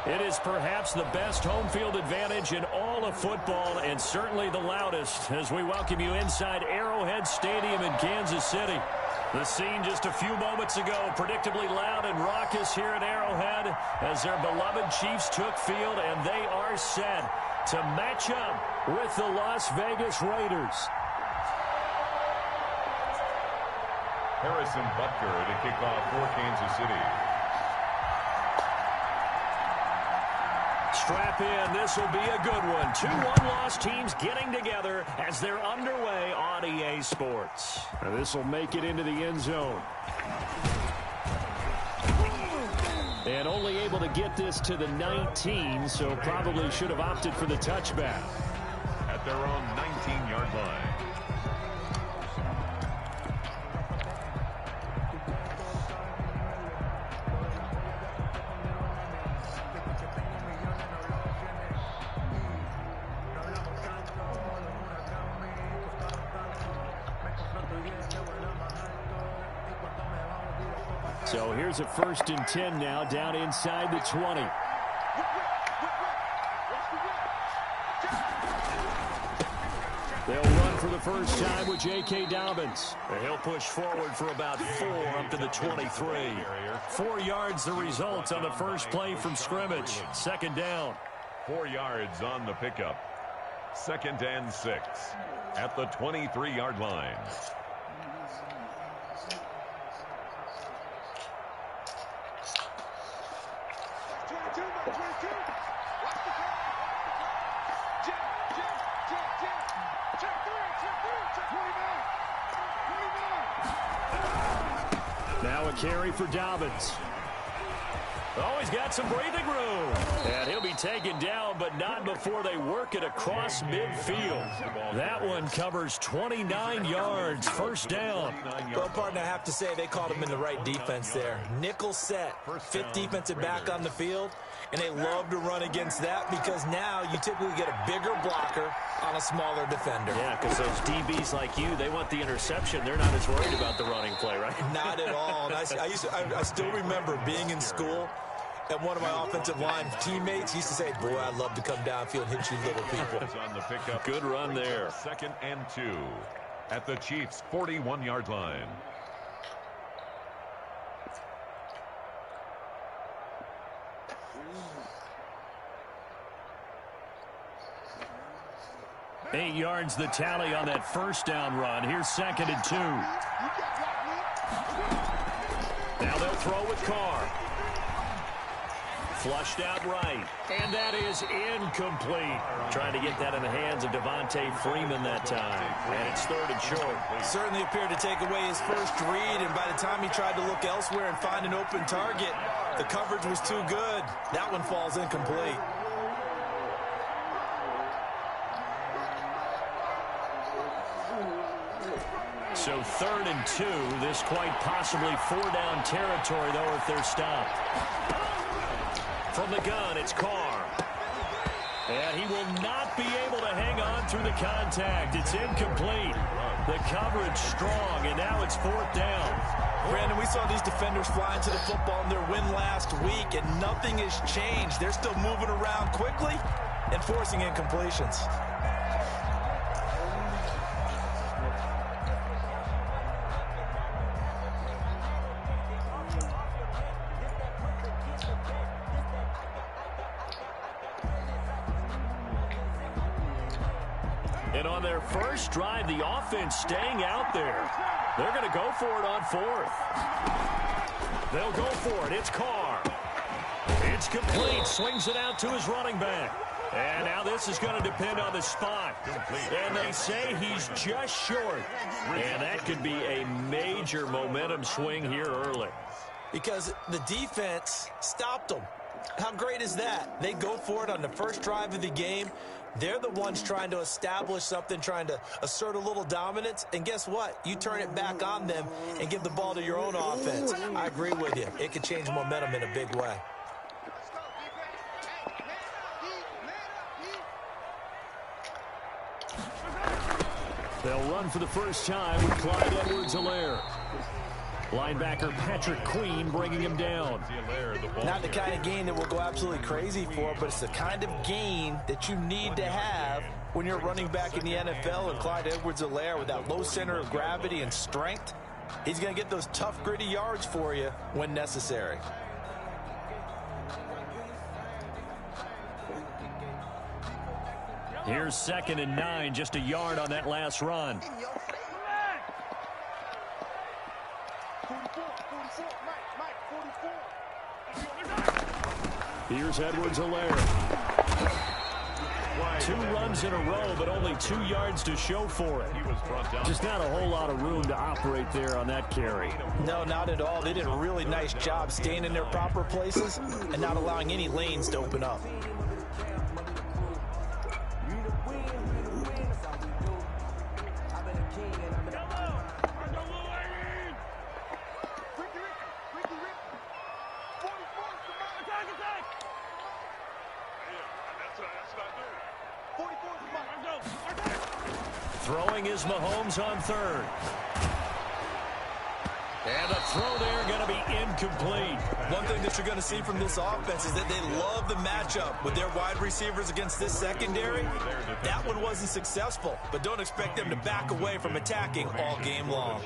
It is perhaps the best home field advantage in all of football, and certainly the loudest, as we welcome you inside Arrowhead Stadium in Kansas City. The scene just a few moments ago, predictably loud and raucous here at Arrowhead as their beloved Chiefs took field, and they are set to match up with the Las Vegas Raiders. Harrison Butker to kick off for Kansas City. Strap in. This will be a good one. 2 one-loss teams getting together as they're underway on EA Sports. This will make it into the end zone. And only able to get this to the 19, so probably should have opted for the touchback. At their own 19-yard line. So here's a 1st and 10 now, down inside the 20. They'll run for the first time with J.K. Dobbins. He'll push forward for about 4 up to the 23. 4 yards the result on the first play from scrimmage. 2nd down. 4 yards on the pickup. 2nd and 6 at the 23-yard line. Now a carry for Dobbins. Oh, he's got some breathing room. And he'll be taken down, but not before they work it across midfield. That one covers 29 yards. 1st down. Well, partner, I have to say they called him in the right defense there. Nickel set, 5th defensive back on the field, and they love to run against that because now you typically get a bigger blocker on a smaller defender. Yeah, because those DBs like you, they want the interception. They're not as worried about the running play, right? Not at all. And I still remember being in school, and one of my offensive line teammates used to say, boy, I'd love to come downfield and hit you little people. On the pickup. Good run there. 2nd and 2 at the Chiefs' 41-yard line. Eight yards the tally on that 1st down run. Here's 2nd and 2. Now they'll throw with Carr. Flushed out right. And that is incomplete. Trying to get that in the hands of Devontae Freeman that time. And it's 3rd and short. Certainly appeared to take away his first read, and by the time he tried to look elsewhere and find an open target, the coverage was too good. That one falls incomplete. So 3rd and 2. This quite possibly 4-down territory, though, if they're stopped. From the gun, it's Carr. And he will not be able to hang on through the contact. It's incomplete. The coverage strong, and now it's 4th down. Brandon, we saw these defenders flying to the football in their win last week, and nothing has changed. They're still moving around quickly and forcing incompletions. And on their first drive, the offense staying out there. They're going to go for it on 4th. They'll go for it. It's Carr. It's complete. Swings it out to his running back. And now this is going to depend on the spot. And they say he's just short. And that could be a major momentum swing here early. Because the defense stopped them. How great is that? They go for it on the first drive of the game. They're the ones trying to establish something, trying to assert a little dominance. And guess what? You turn it back on them and give the ball to your own offense. I agree with you. It could change momentum in a big way. They'll run for the first time with Clyde Edwards-Helaire. Linebacker Patrick Queen bringing him down. Not the kind of gain that we'll go absolutely crazy for, but it's the kind of gain that you need to have when you're running back in the NFL. And Clyde Edwards-Helaire, with that low center of gravity and strength, he's going to get those tough, gritty yards for you when necessary. Here's 2nd and 9, just a yard on that last run. Here's Edwards-Helaire. 2 runs in a row, but only 2 yards to show for it. Just not a whole lot of room to operate there on that carry. No, not at all. They did a really nice job staying in their proper places and not allowing any lanes to open up. Throwing is Mahomes on 3rd. And the throw there going to be incomplete. One thing that you're going to see from this offense is that they love the matchup with their wide receivers against this secondary. That one wasn't successful, but don't expect them to back away from attacking all game long.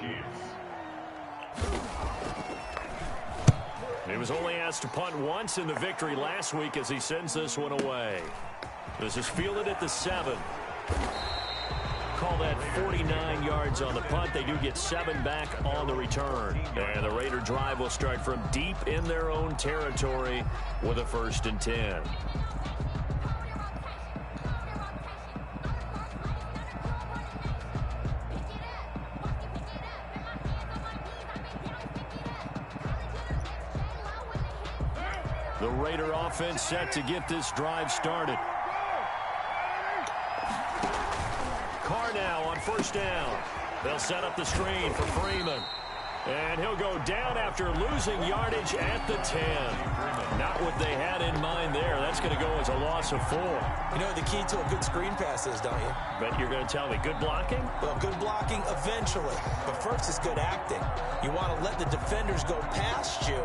He was only asked to punt once in the victory last week as he sends this one away. This is fielded at the 7. Call that 49 yards on the punt. They do get 7 back on the return. And the Raider drive will start from deep in their own territory with a 1st and 10. The Raider offense set to get this drive started. Carr now on 1st down. They'll set up the screen for Freeman. And he'll go down after losing yardage at the 10. Not what they had in mind there. That's going to go as a loss of 4. You know what the key to a good screen pass is, don't you? Bet you're going to tell me good blocking? Well, good blocking eventually. But first is good acting. You want to let the defenders go past you,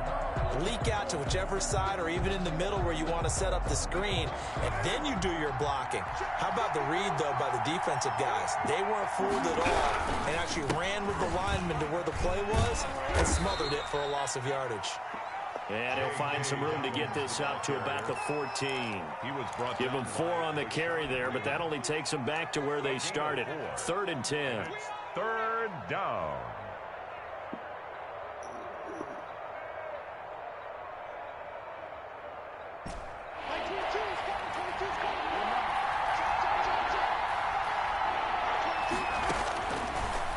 leak out to whichever side or even in the middle where you want to set up the screen, and then you do your blocking. How about the read, though, by the defensive guys? They weren't fooled at all and actually ran with the lineman to where the play was and smothered it for a loss of yardage. And he'll find some room to get this up to about the 14. Give him 4 on the carry there, but that only takes them back to where they started. 3rd and 10. 3rd down.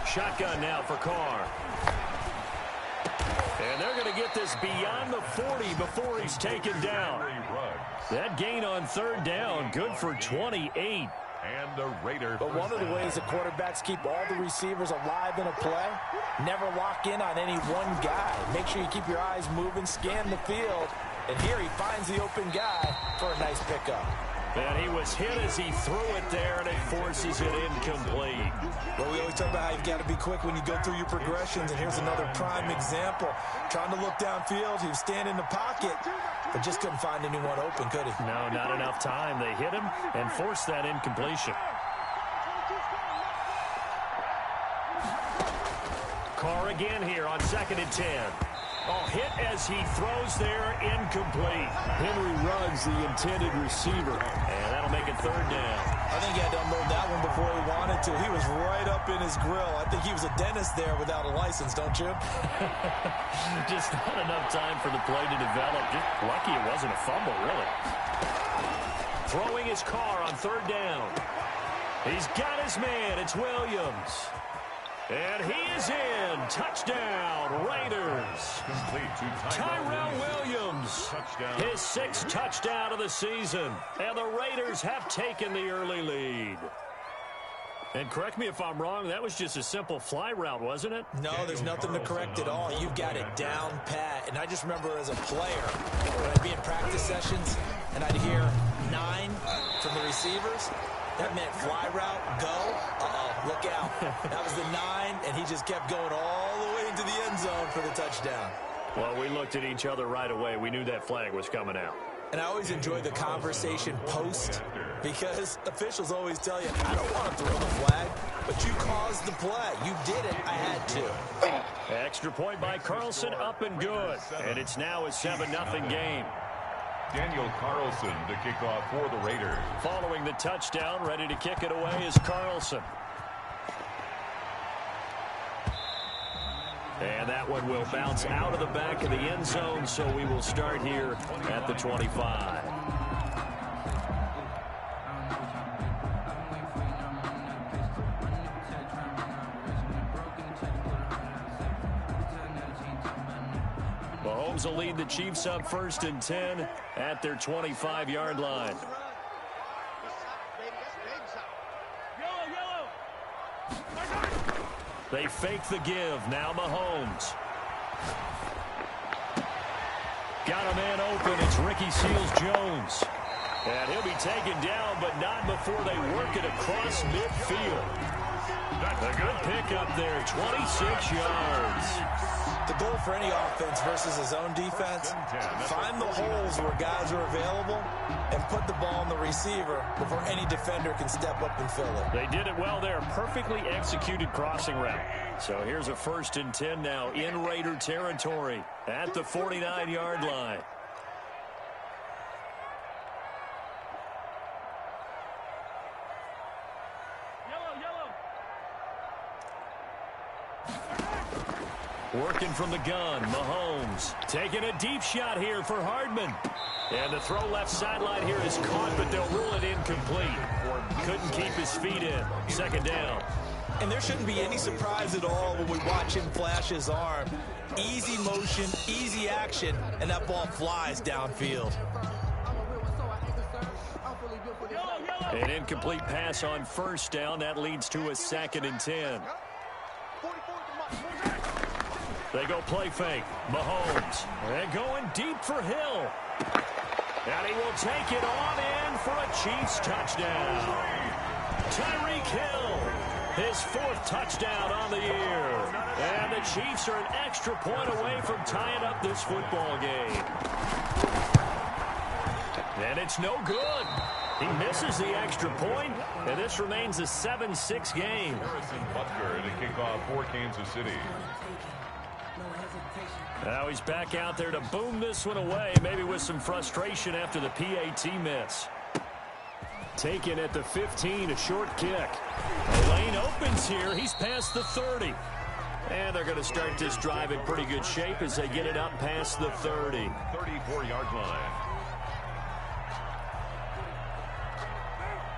Shotgun now for Carr. And they're going to get this beyond the 40 before he's taken down. That gain on 3rd down, good for 28. And the Raiders. But one of the ways that quarterbacks keep all the receivers alive in a play, never lock in on any one guy. Make sure you keep your eyes moving, scan the field. And here he finds the open guy for a nice pickup. And he was hit as he threw it there, and it forces it incomplete. Well, we always talk about how you've got to be quick when you go through your progressions, and here's another prime example. Trying to look downfield, he was standing in the pocket, but just couldn't find anyone open, could he? No, not enough time. They hit him and forced that incompletion. Carr again here on 2nd and 10. Oh, hit as he throws there, incomplete. Henry Ruggs, the intended receiver. And that'll make it 3rd down. I think he had to unload that one before he wanted to. He was right up in his grill. I think he was a dentist there without a license, don't you? Just not enough time for the play to develop. Just lucky it wasn't a fumble, really. Throwing his Carr on 3rd down. He's got his man. It's Williams. And he is in. Touchdown, Raiders. Tyrell Williams, his 6th touchdown of the season. And the Raiders have taken the early lead. And correct me if I'm wrong, that was just a simple fly route, wasn't it? No, there's nothing to correct at all. You've got it down pat. And I just remember as a player, when I'd be in practice sessions and I'd hear 9 from the receivers, that meant fly route, go. Uh-oh, look out. That was the 9, and he just kept going all the way into the end zone for the touchdown. Well, we looked at each other right away. We knew that flag was coming out. And I always enjoy the conversation post because officials always tell you, I don't want to throw the flag, but you caused the play. You did it. I had to. Extra point by Carlson, up and good. And it's now a 7-0 game. Daniel Carlson to kick off for the Raiders. Following the touchdown, ready to kick it away is Carlson. And that one will bounce out of the back of the end zone, so we will start here at the 25. Mahomes will lead the Chiefs up 1st and 10 at their 25-yard line. They fake the give. Now Mahomes. Got a man open. It's Ricky Seals-Jones. And he'll be taken down, but not before they work it across midfield. A good pickup there, 26 yards. The goal for any offense versus his own defense, find the holes where guys are available and put the ball on the receiver before any defender can step up and fill it. They did it well there. Perfectly executed crossing route. So here's a 1st and 10 now in Raider territory at the 49-yard line. Working from the gun, Mahomes taking a deep shot here for Hardman. And the throw left sideline here is caught, but they'll rule it incomplete. Couldn't keep his feet in. 2nd down. And there shouldn't be any surprise at all when we watch him flash his arm. Easy motion, easy action, and that ball flies downfield. An incomplete pass on 1st down. That leads to a 2nd and 10. They go play fake. Mahomes. And going deep for Hill. And he will take it on in for a Chiefs touchdown. Tyreek Hill, his 4th touchdown on the year. And the Chiefs are an extra point away from tying up this football game. And it's no good. He misses the extra point, and this remains a 7-6 game. Harrison Butker to kick off for Kansas City. Now he's back out there to boom this one away, maybe with some frustration after the PAT miss. Taken at the 15, a short kick. The lane opens here. He's past the 30. And they're going to start this drive in pretty good shape as they get it up past the 30. 34-yard line.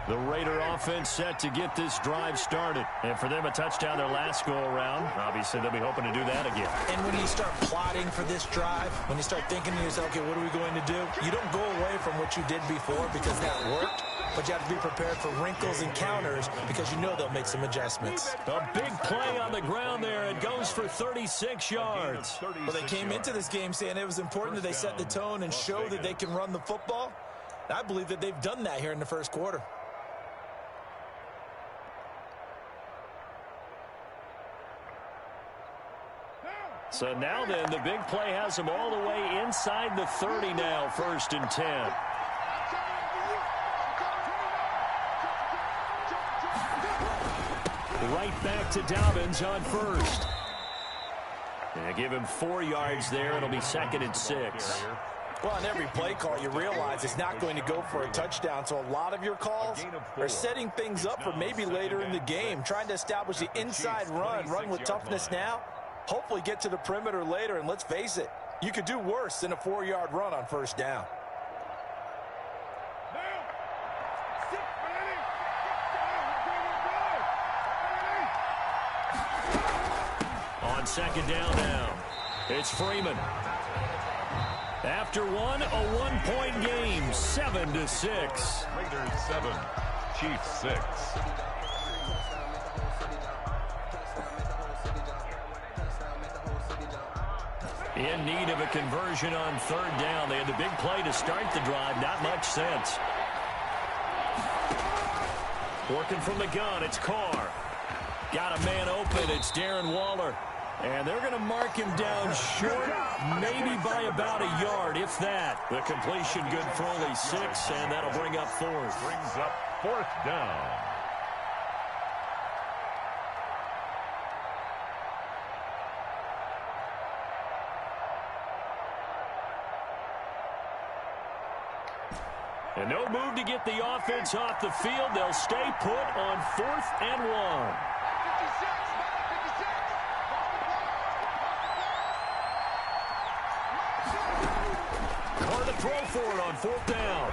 The Raider offense set to get this drive started. And for them, a touchdown their last go-around. Obviously, they'll be hoping to do that again. And when you start plotting for this drive, when you start thinking to yourself, okay, what are we going to do? You don't go away from what you did before because that worked, but you have to be prepared for wrinkles and counters because you know they'll make some adjustments. A big play on the ground there. It goes for 36 yards. Well, they came into this game saying it was important that they set the tone and show that they can run the football. I believe that they've done that here in the 1st quarter. So now then, the big play has them all the way inside the 30 now, 1st and 10. Right back to Dobbins on 1st. And give him 4 yards there. It'll be 2nd and 6. Well, on every play call, you realize it's not going to go for a touchdown. So a lot of your calls are setting things up for maybe later in the game, trying to establish the inside run with toughness now. Hopefully get to the perimeter later, and let's face it, you could do worse than a 4-yard run on 1st down. On 2nd down now, it's Freeman. After one, a 1-point game, 7-6. Raiders 7, Chiefs 6. In need of a conversion on 3rd down. They had the big play to start the drive. Not much sense. Working from the gun, it's Carr. Got a man open. It's Darren Waller. And they're going to mark him down short, maybe by about a yard, if that. The completion good for only 6, and that'll bring up 4th. Brings up 4th down. And no move to get the offense off the field. They'll stay put on 4th and 1. Or the throw for it on 4th down.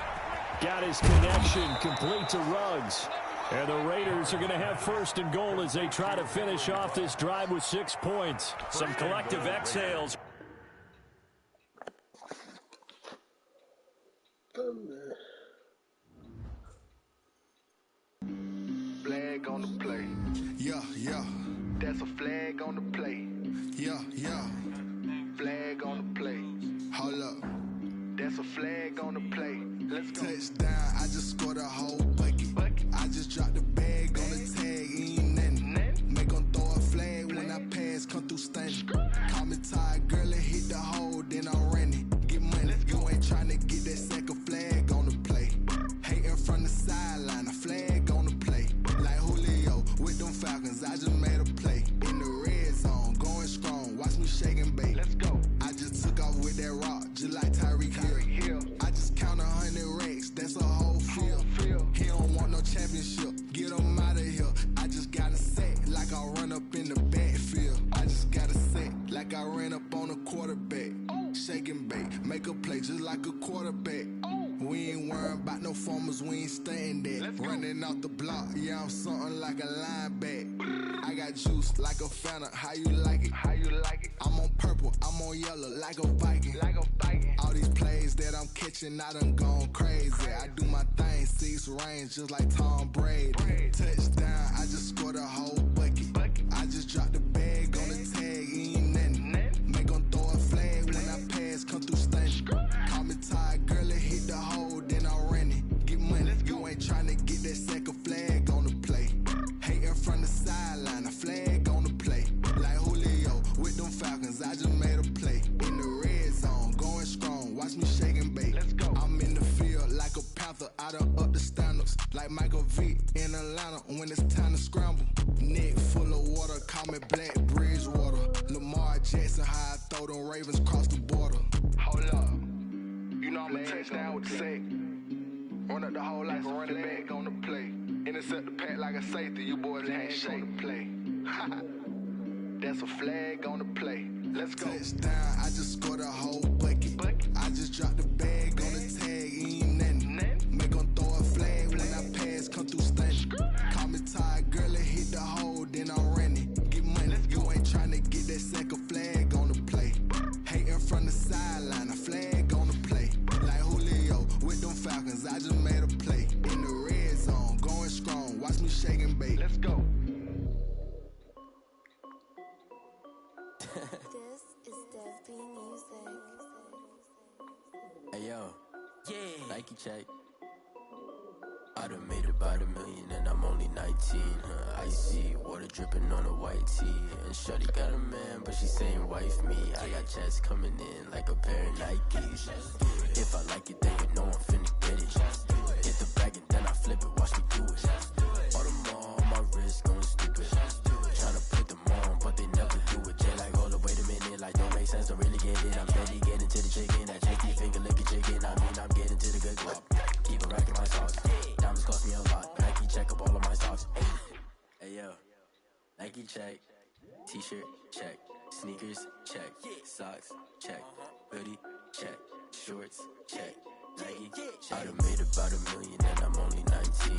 Got his connection complete to Ruggs. And the Raiders are going to have 1st and goal as they try to finish off this drive with 6 points. Some collective exhales. Flag on the play. Yeah, yeah. That's a flag on the play. Yeah, yeah. Flag on the play. Hold up. That's a flag on the play. Let's go. Touchdown, I just scored a whole bucket. I just dropped the bag on the tag, ain't nothing. Make them throw a flag when I pass, come through stunning. Call me tired, girl, and hit the hole, then I'm running. Get money, you ain't trying to get that second flag on the play. Hating from the sideline, a flag on the play. Like Julio with them Falcons, I just made a play. In the red zone, going strong, watch me shake and bake. Let's go. I just took off with that rock, just like Tyreek Hill. I just count 100 racks, that's a whole field. He don't want no championship, get him out of here. I just got a set, like I run up in the backfield. I just got a set, like I ran up on a quarterback. Shake and bake, make a play just like a quarterback. We ain't worrying about no formers, we ain't staying there. Running off the block, yeah, I'm something like a linebacker. I got juice like a Fanta, how you like it? How you like it? I'm on purple, I'm on yellow, like a Viking. Like a Viking. All these plays that I'm catching, I done gone crazy. I do my thing, 6 range, just like Tom Brady. Touchdown, I just scored a whole bucket. I just dropped the bag on the tag, ain't nothing. Make them throw a flag when I pass, come through stunning. Call me tired, girl, and hit the hole, then I'm running. Get money, you ain't trying to get that second flag on the play. Hating from the sideline, a flag on the play. Like Julio with them Falcons, I just made a play. In the red zone, going strong, watch me shake and bake. Let's go. I'm in the field like a Panther, I done up the standards. Like Michael Vick in Atlanta when it's time to scramble. Neck full of water, call me Black Bridgewater. Lamar Jackson, how I throw them Ravens cross the border. Hold up. You know I'm a touchdown with the sack. Run up the hole like a running back on the play. Intercept the pack like a safety. You boys ain't shake the play. That's a flag on the play. Let's go. Touchdown, I just scored a whole bucket. I just dropped the bag on the tag, ain't nothing. Make them throw a flag when I pass, come through stunning. Call me tired, girl, and hit the hole, then I'm running. Get money, you ain't trying to get that second flag on the play. Hating from the sideline, a flag on the play. Like Julio with them Falcons, I just made a play. In the red zone, going strong, watch me shake and bake. Let's go. This is Dev B Music. Hey yo, yeah. Nike check. I done made about $1 million and I'm only 19. Icy water dripping on a white tee. And shorty got a man, but she saying wife me. I got checks coming in like a pair of Nikes. If I like it, then you know I'm finna get it. Hit the bag and then I flip it, watch me do it. Audemars on my wrist going stupid. Tryna put them on, but they never do it. Jay like, hold up, wait a minute, like don't make sense, don't really get it. I'm steady getting to the chicken, that chicky finger licking chicken. I mean, I'm getting to the good guap. Keep a rack in my socks. Diamonds cost me a lot. Nike check up all of my socks. Hey yo, Nike check. T-shirt check. Sneakers check. Socks check. Hoodie check. Shorts check. Nike check. I done made about $1 million and I'm only 19.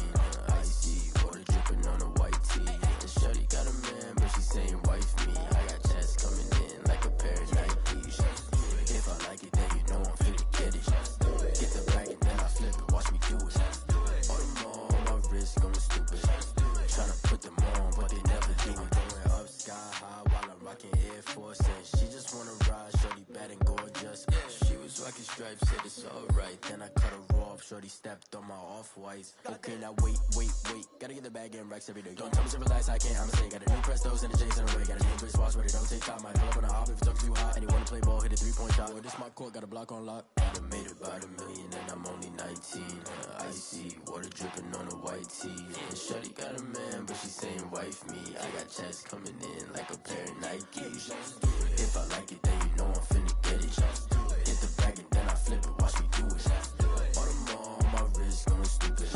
Icy water dripping on a white tee. And shorty got a man, but she saying wife me. I got checks coming in like a pair of Nikes. If I like it, then you know I'm finna get it. Get the bag and then I flip it, watch me do it. Audemars on my wrist going stupid. Tryna put them on, but they never do it. Going up sky high while I'm rocking Air Force. And she just wanna ride, shorty bad and gorgeous. She was rocking stripes, said it's alright. Then I cut her off, shorty stepped on my off-whites. Okay, now wait. Gotta get the bag and racks every day. Don't tell me to relax, I can't, I'ma say. Got a new Prestos and a J's in a way. Got a new wristwatch with it don't take time. I pull up on the hop if it's too hot. And you wanna play ball, hit a 3-point shot. Well, this my court, got a block on lock. I done made about $1 million and I'm only 19. Icy, water dripping on a white tee. And shorty got a man, but she saying wife me. I got checks coming in like a pair of Nikes. If I like it, then you know I'm finna get it. Hit the bag and then I flip it, watch me do it. All them all on my wrist going stupid.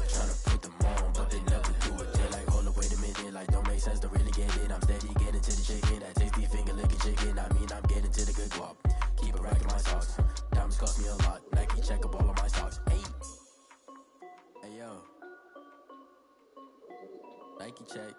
Tryna put them on, but they never do it. They're like, hold up, wait a minute, like don't make sense to really get it. I'm steady getting to the chicken, that tasty finger licking chicken. I mean, I'm getting to the good guap. Keep it racking my socks. Diamonds cost me a lot. Nike check up all of my stocks. Hey, hey yo, Nike check.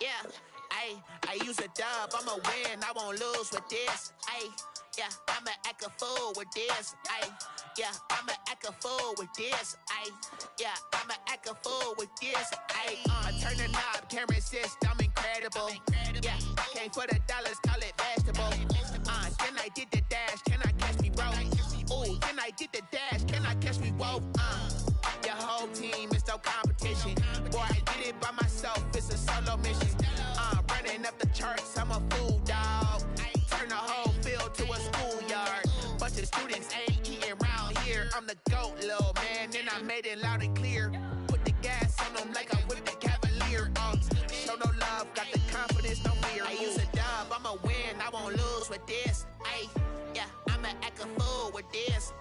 Yeah, I use a dub, I'ma win, I won't lose with this. Yeah, I'ma act a fool with this. Yeah, I'ma act a fool with this. Yeah, I'ma act a fool with this. I turn the knob, can't resist, I'm incredible. Yeah, came for the dollars, call it vegetable. Then I did the dash, can I catch me, bro? Ooh, then I did the dash, can I catch me, whoa? Your whole team is no competition. Boy, I did it by myself, it's a solo mission. Running up the charts, I'm a fool, dog. Turn the whole field to a schoolyard. Bunch of students ain't eating around here. I'm the GOAT, little man, and I made it loud and clear. Put the gas on them like I'm with the Cavalier. Show no love, got the confidence, no fear. I use a dub, I'ma win, I won't lose with this. Yeah, I'ma act a fool with this.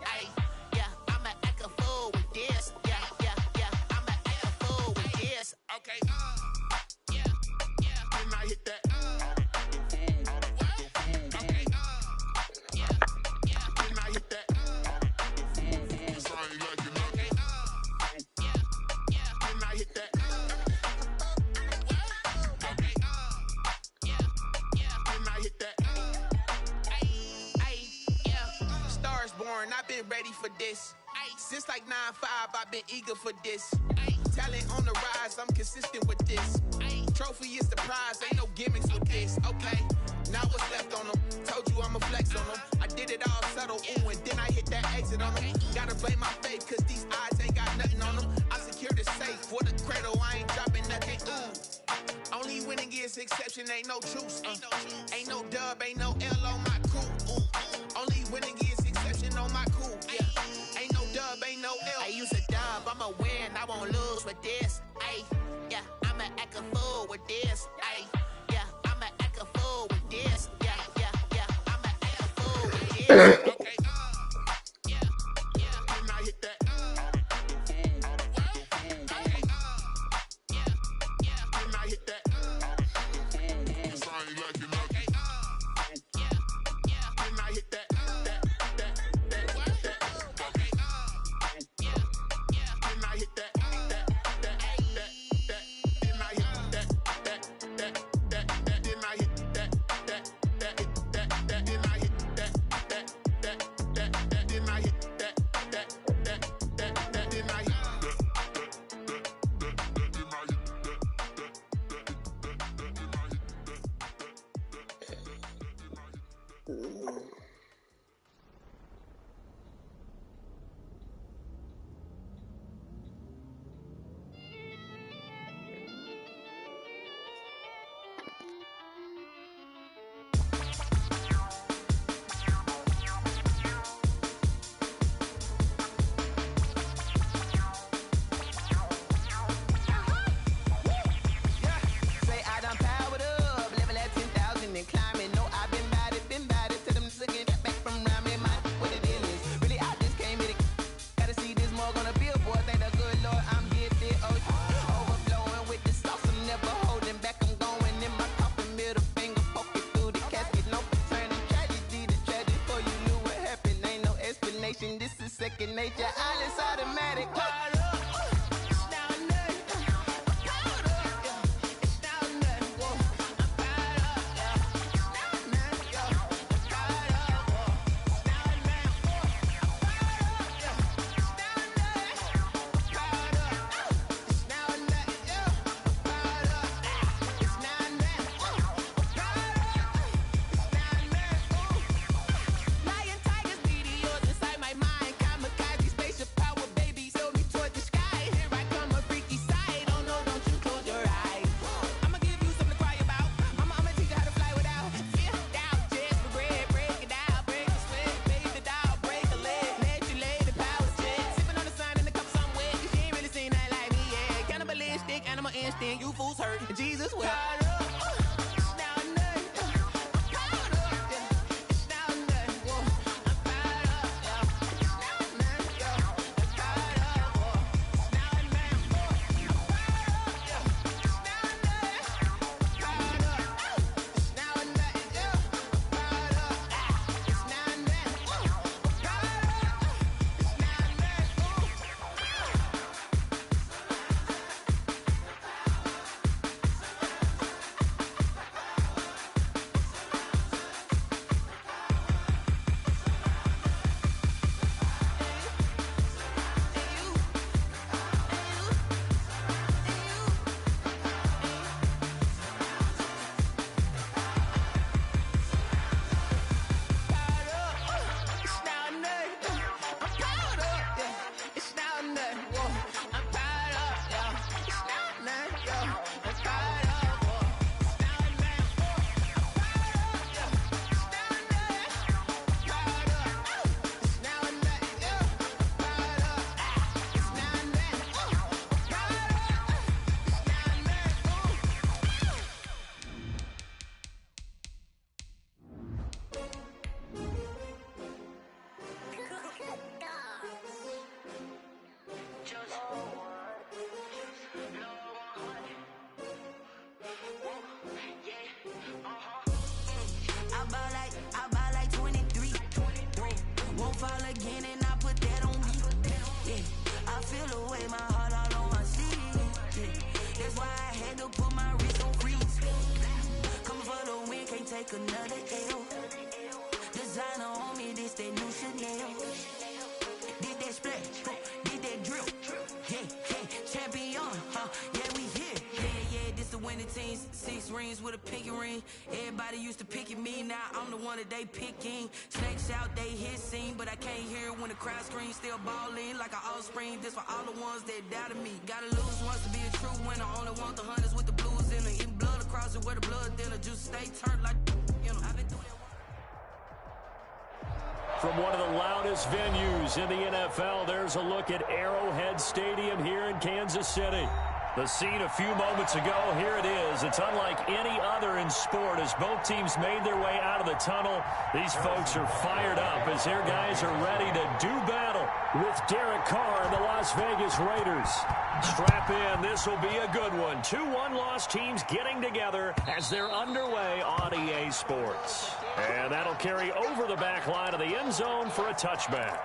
Yeah, I'ma act a fool with this. Yeah, I'ma act a fool with this. Okay, yeah, then I hit that. Okay, yeah, then I hit that. So I ain't like it, okay, yeah, then I hit that. Okay, yeah, then I hit that. Yeah, stars born, I've been ready for this. Since like 9-5, I've been eager for this. Talent on the rise, I'm consistent with this. Trophy is the prize, ain't no gimmicks with this. Okay, now what's left on them? Told you I'ma flex on them. I did it all subtle, ooh, and then I hit that exit on them. Gotta blame my faith, cause these eyes ain't got nothing on them. I secured the safe for the cradle, I ain't dropping nothing, ooh. Only winning is exception, ain't no truce. Ain't no dub, ain't no L on my crew. Ooh. Only winning is exception on my crew. Yeah. Ain't no dub, ain't no L. I use a dub, I'ma win, I won't lose with this. Yeah, I'ma act a fool with this. Yeah, I'ma act a fool with this. Yeah, I'ma act a fool with this. Okay, yeah, then I hit that. Okay, yeah, then I hit that. So I ain't like it, okay, yeah, then I hit that. Okay, yeah, then I hit that. Second nature, all is automatic. then you fools hurt. Jesus will. I buy like 23. Won't fall again and I put that on me. Yeah, I feel the way my heart all on my sleeve. Yeah, that's why I had to put my wrist on freeze. Coming for the win, can't take another L. Designer on me, this that new Chanel. Did that splash, did that drill. Yeah, champion, yeah, we here. Yeah, this the winning team. 6 rings with a pinky ring. Everybody used to pick at me, now I'm the one that they picking. Snakes out, they hit scene, but I can't hear it when the crowd screams. Still balling like an offspring. This for all the ones that doubted me. Gotta lose once to be a true winner. Only want the hunters with the blues in it. Eating blood across it where the blood thinner. Just stay turned like, you know, I've been through that. From one of the loudest venues in the NFL, there's a look at Arrowhead Stadium here in Kansas City. The scene a few moments ago, here it is. It's unlike any other in sport as both teams made their way out of the tunnel. These folks are fired up as their guys are ready to do battle with Derek Carr and the Las Vegas Raiders. Strap in, this will be a good one. 2 one-loss teams getting together as they're underway on EA Sports. And that'll carry over the back line of the end zone for a touchback.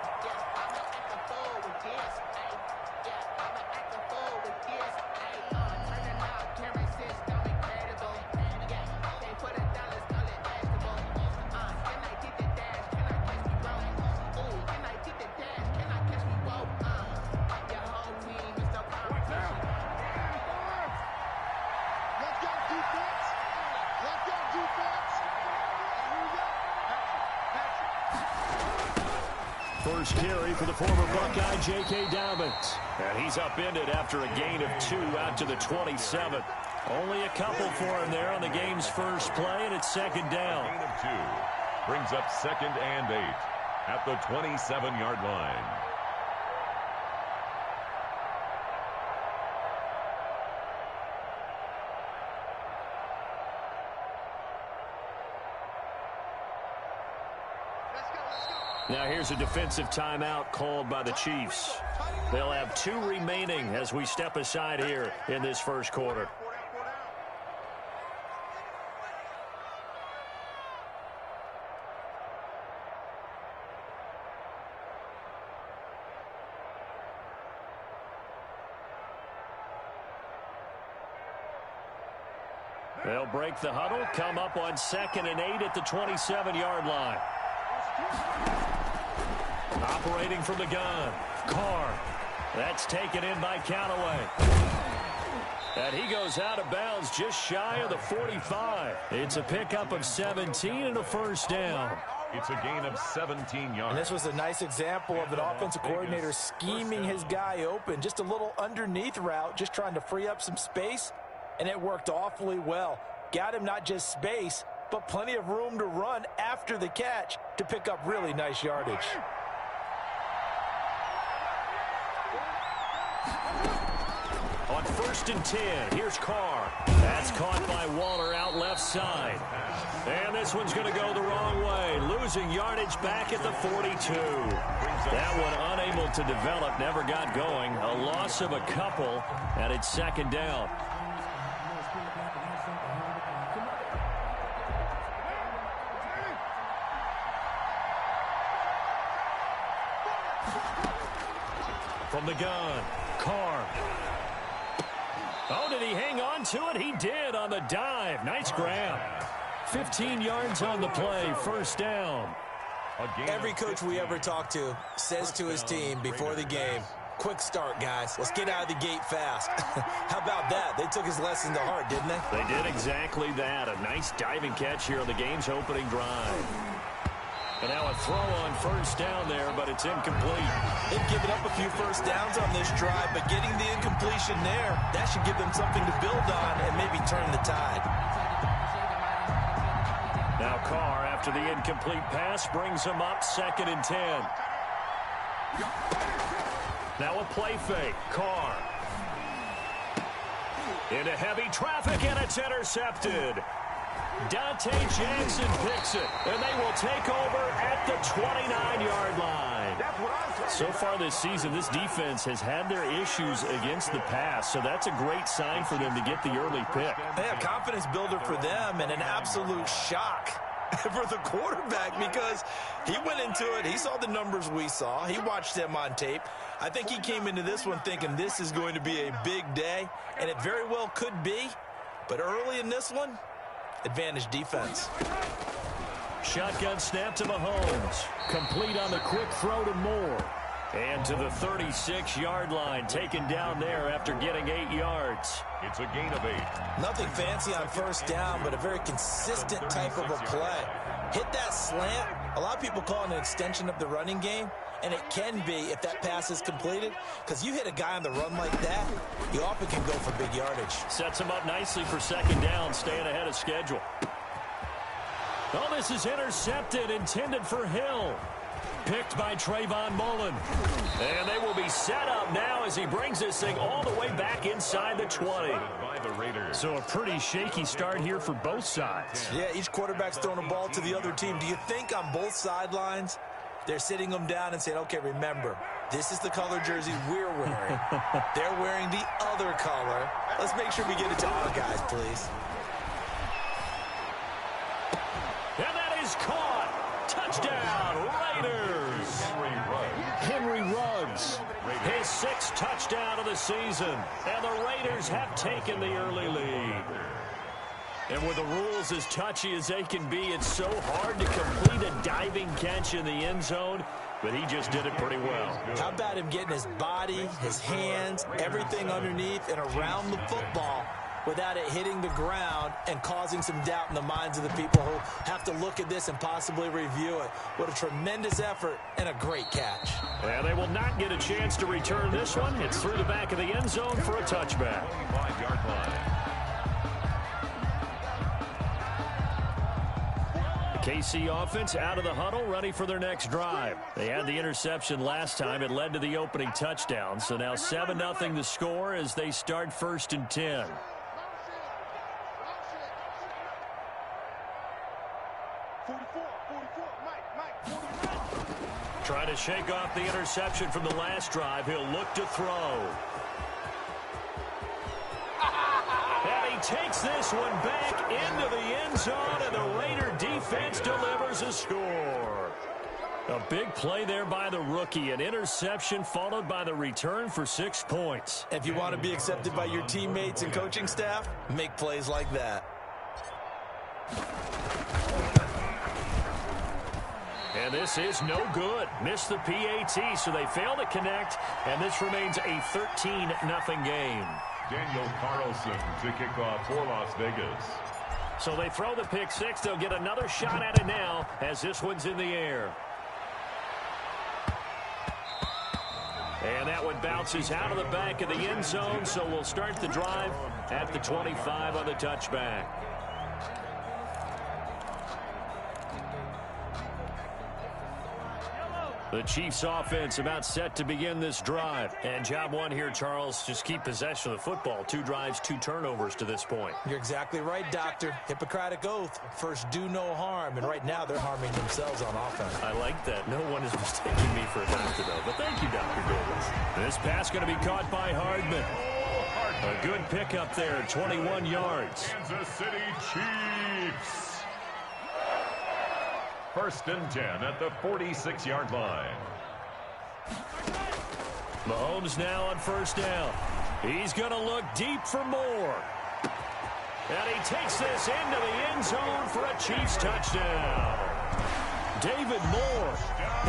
First carry for the former Buckeye, J.K. Dobbins. And he's upended after a gain of 2 out to the 27. Only a couple for him there on the game's first play, and it's second down. Gain of 2 brings up 2nd and 8 at the 27-yard line. Now here's a defensive timeout called by the Chiefs. They'll have 2 remaining as we step aside here in this first quarter. They'll break the huddle, come up on 2nd and 8 at the 27-yard line. Operating from the gun, Carr. That's taken in by Callaway. And he goes out of bounds just shy of the 45. It's a pickup of 17 and a first down. It's a gain of 17 yards. And this was a nice example of an offensive coordinator scheming his guy open. Just a little underneath route, just trying to free up some space, and it worked awfully well. Got him not just space, but plenty of room to run after the catch to pick up really nice yardage. On On 1st and 10, here's Carr. That's caught by Waller out left side. And this one's going to go the wrong way. Losing yardage back at the 42. That one unable to develop, never got going. A loss of a couple, and it's 2nd down. From the gun, Carr. Oh, did he hang on to it? He did on the dive. Nice grab. 15 yards on the play, 1st down. Every coach we ever talk to says to his team before the game, quick start, guys. Let's get out of the gate fast. How about that? They took his lesson to heart, didn't they? They did exactly that. A nice diving catch here on the game's opening drive. And now a throw on 1st down there, but it's incomplete. They've given up a few 1st downs on this drive, but getting the incompletion there, that should give them something to build on and maybe turn the tide. Now Carr, after the incomplete pass, brings him up 2nd and 10. Now a play fake. Carr. Into heavy traffic, and it's intercepted. Dante Jackson picks it, and they will take over at the 29-yard line. So far this season, this defense has had their issues against the pass, so that's a great sign for them to get the early pick. Yeah, confidence builder for them and an absolute shock for the quarterback because he went into it. He saw the numbers we saw. He watched them on tape. I think he came into this one thinking this is going to be a big day, and it very well could be. But early in this one, advantage defense. Shotgun snap to Mahomes. Complete on the quick throw to Moore. And to the 36-yard line, taken down there after getting 8 yards. It's a gain of 8. Nothing fancy on 1st down, but a very consistent type of a play. Hit that slant. A lot of people call it an extension of the running game, and it can be if that pass is completed, because you hit a guy on the run like that, you often can go for big yardage. Sets him up nicely for 2nd down, staying ahead of schedule. Oh, this is intercepted, intended for Hill. Picked by Trayvon Mullen. And they will be set up now as he brings this thing all the way back inside the 20. So a pretty shaky start here for both sides. Yeah, each quarterback's throwing a ball to the other team. Do you think on both sidelines they're sitting them down and saying, okay, remember, this is the color jersey we're wearing. They're wearing the other color. Let's make sure we get it to our guys, please. And that is caught. Touchdown, Raiders. Henry Ruggs, his 6th touchdown of the season. And the Raiders have taken the early lead. And with the rules as touchy as they can be, it's so hard to complete a diving catch in the end zone, but he just did it pretty well. How about him getting his body, his hands, everything underneath and around the football without it hitting the ground and causing some doubt in the minds of the people who have to look at this and possibly review it. What a tremendous effort and a great catch. And they will not get a chance to return this one. It's through the back of the end zone for a touchback. 25-yard line. KC offense out of the huddle, ready for their next drive. They had the interception last time. It led to the opening touchdown. So now 7-0 the score as they start 1st and 10. Trying to shake off the interception from the last drive. He'll look to throw. And he takes this one back into the end zone, and the Raider defense delivers a score. A big play there by the rookie. An interception followed by the return for 6 points. If you want to be accepted by your teammates and coaching staff, make plays like that. And this is no good. Missed the PAT, so they fail to connect, and this remains a 13-0 game. Daniel Carlson to kick off for Las Vegas. So they throw the pick six. They'll get another shot at it now as this one's in the air. And that one bounces out of the back of the end zone, so we'll start the drive at the 25 on the touchback. The Chiefs offense about set to begin this drive. And job one here, Charles, just keep possession of the football. 2 drives, 2 turnovers to this point. You're exactly right, Doctor. Hippocratic oath. First, do no harm. And right now, they're harming themselves on offense. I like that. No one is mistaking me for a doctor, though. But thank you, Dr. Davis. This pass going to be caught by Hardman. A good pickup there, 21 yards. Kansas City Chiefs. First and 10 at the 46-yard line. Mahomes now on first down. He's going to look deep for more. And he takes this into the end zone for a Chiefs touchdown. David Moore,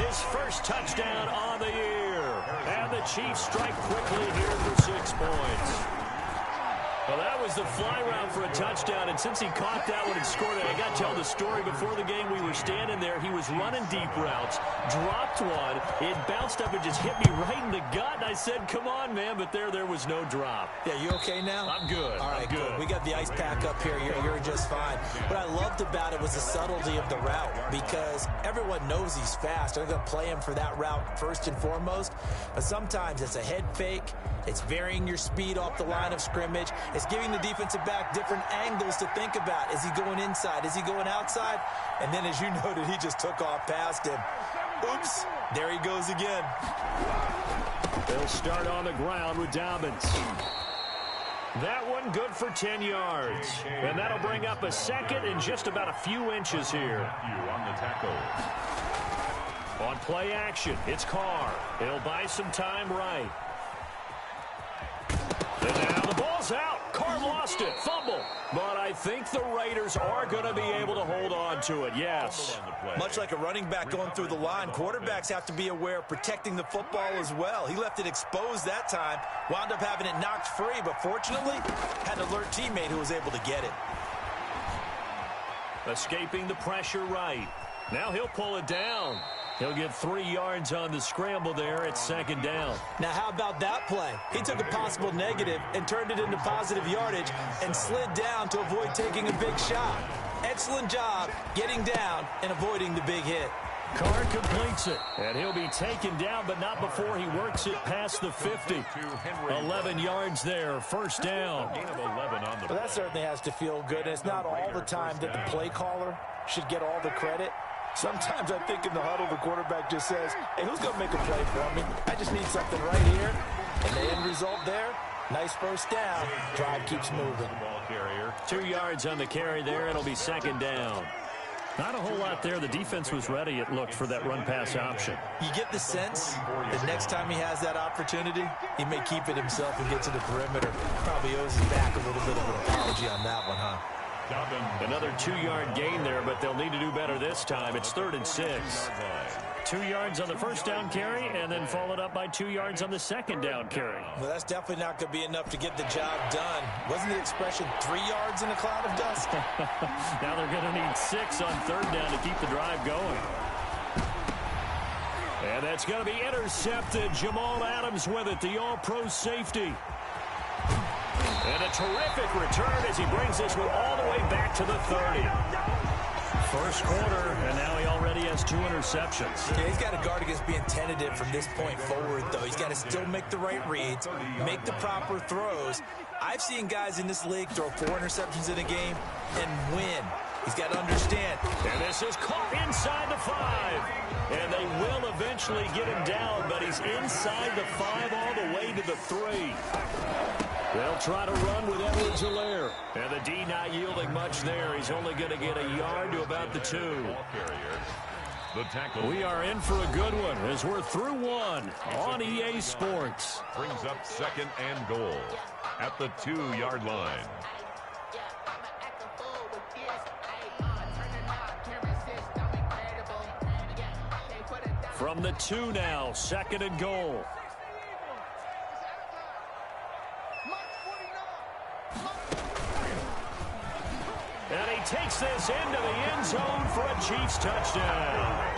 his first touchdown on the year. And the Chiefs strike quickly here for 6 points. Well, that was the fly route for a touchdown, and since he caught that one and scored it, I got to tell the story. Before the game, we were standing there. He was running deep routes, dropped one. It bounced up and just hit me right in the gut, and I said, come on, man, but there was no drop. Yeah, you okay now? I'm good. All right, I'm good. We got the ice pack up here. You're just fine. What I loved about it was the subtlety of the route, because everyone knows he's fast. They're going to play him for that route first and foremost, but sometimes it's a head fake. It's varying your speed off the line of scrimmage. It's giving the defensive back different angles to think about. Is he going inside? Is he going outside? And then, as you noted, he just took off past him. Oops, there he goes again. They'll start on the ground with Dobbins. That one good for 10 yards. And that'll bring up a second and just about a few inches here. On the tackle. On play action, it's Carr. He'll buy some time right. And now the ball's out. Carr lost it. Fumble. But I think the Raiders are going to be able to hold on to it. Yes. Much like a running back going through the line, quarterbacks have to be aware of protecting the football as well. He left it exposed that time. Wound up having it knocked free, but fortunately, had an alert teammate who was able to get it. Escaping the pressure right. Now he'll pull it down. He'll get 3 yards on the scramble there at second down. Now, how about that play? He took a possible negative and turned it into positive yardage and slid down to avoid taking a big shot. Excellent job getting down and avoiding the big hit. Carr completes it, and he'll be taken down, but not before he works it past the 50. 11 yards there, first down. Gain of 11 on the Well, that certainly has to feel good, and it's not all the time that the play caller should get all the credit. Sometimes I think in the huddle, the quarterback just says, hey, who's going to make a play for me? I just need something right here. And the end result there, nice first down. Drive keeps moving. 2 yards on the carry there. It'll be second down. Not a whole lot there. The defense was ready, it looked, for that run-pass option. You get the sense that next time he has that opportunity, he may keep it himself and get to the perimeter. Probably owes his back a little bit of an apology on that one, huh? Another 2-yard gain there, but they'll need to do better this time. It's 3rd and 6. 2 yards on the first down carry, and then followed up by 2 yards on the second down carry. Well, that's definitely not going to be enough to get the job done. Wasn't the expression 3 yards in a cloud of dust? Now they're going to need 6 on third down to keep the drive going. And that's going to be intercepted. Jamal Adams with it, the all-pro safety. And a terrific return as he brings this one all the way back to the 30. First quarter, and now he already has 2 interceptions. Yeah, he's got to guard against being tentative from this point forward, though. He's got to still make the right reads, make the proper throws. I've seen guys in this league throw 4 interceptions in a game and win. He's got to understand. And this is caught inside the 5. And they will eventually get him down, but he's inside the 5 all the way to the 3. They'll try to run with Edwards-Helaire. And the D not yielding much there. He's only going to get a yard to about the 2. We are in for a good one as we're through one on EA Sports. Brings up second and goal at the 2-yard line. From the 2 now, second and goal. And he takes this into the end zone for a Chiefs touchdown.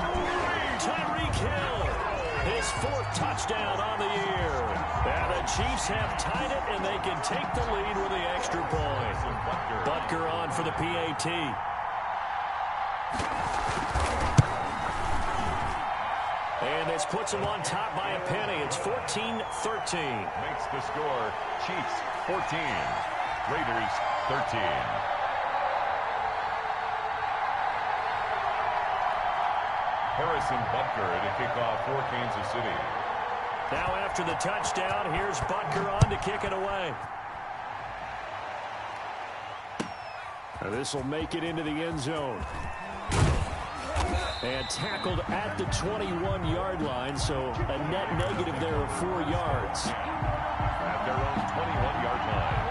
Tyreek Hill, his 4th touchdown on the year. And the Chiefs have tied it, and they can take the lead with the extra point. Butker on for the PAT. And this puts them on top by a penny. It's 14-13. Makes the score Chiefs 14, Raiders 13. Harrison Butker to kick off for Kansas City. Now after the touchdown, here's Butker on to kick it away. This will make it into the end zone. And tackled at the 21-yard line, so a net negative there of 4 yards. At their own 21-yard line.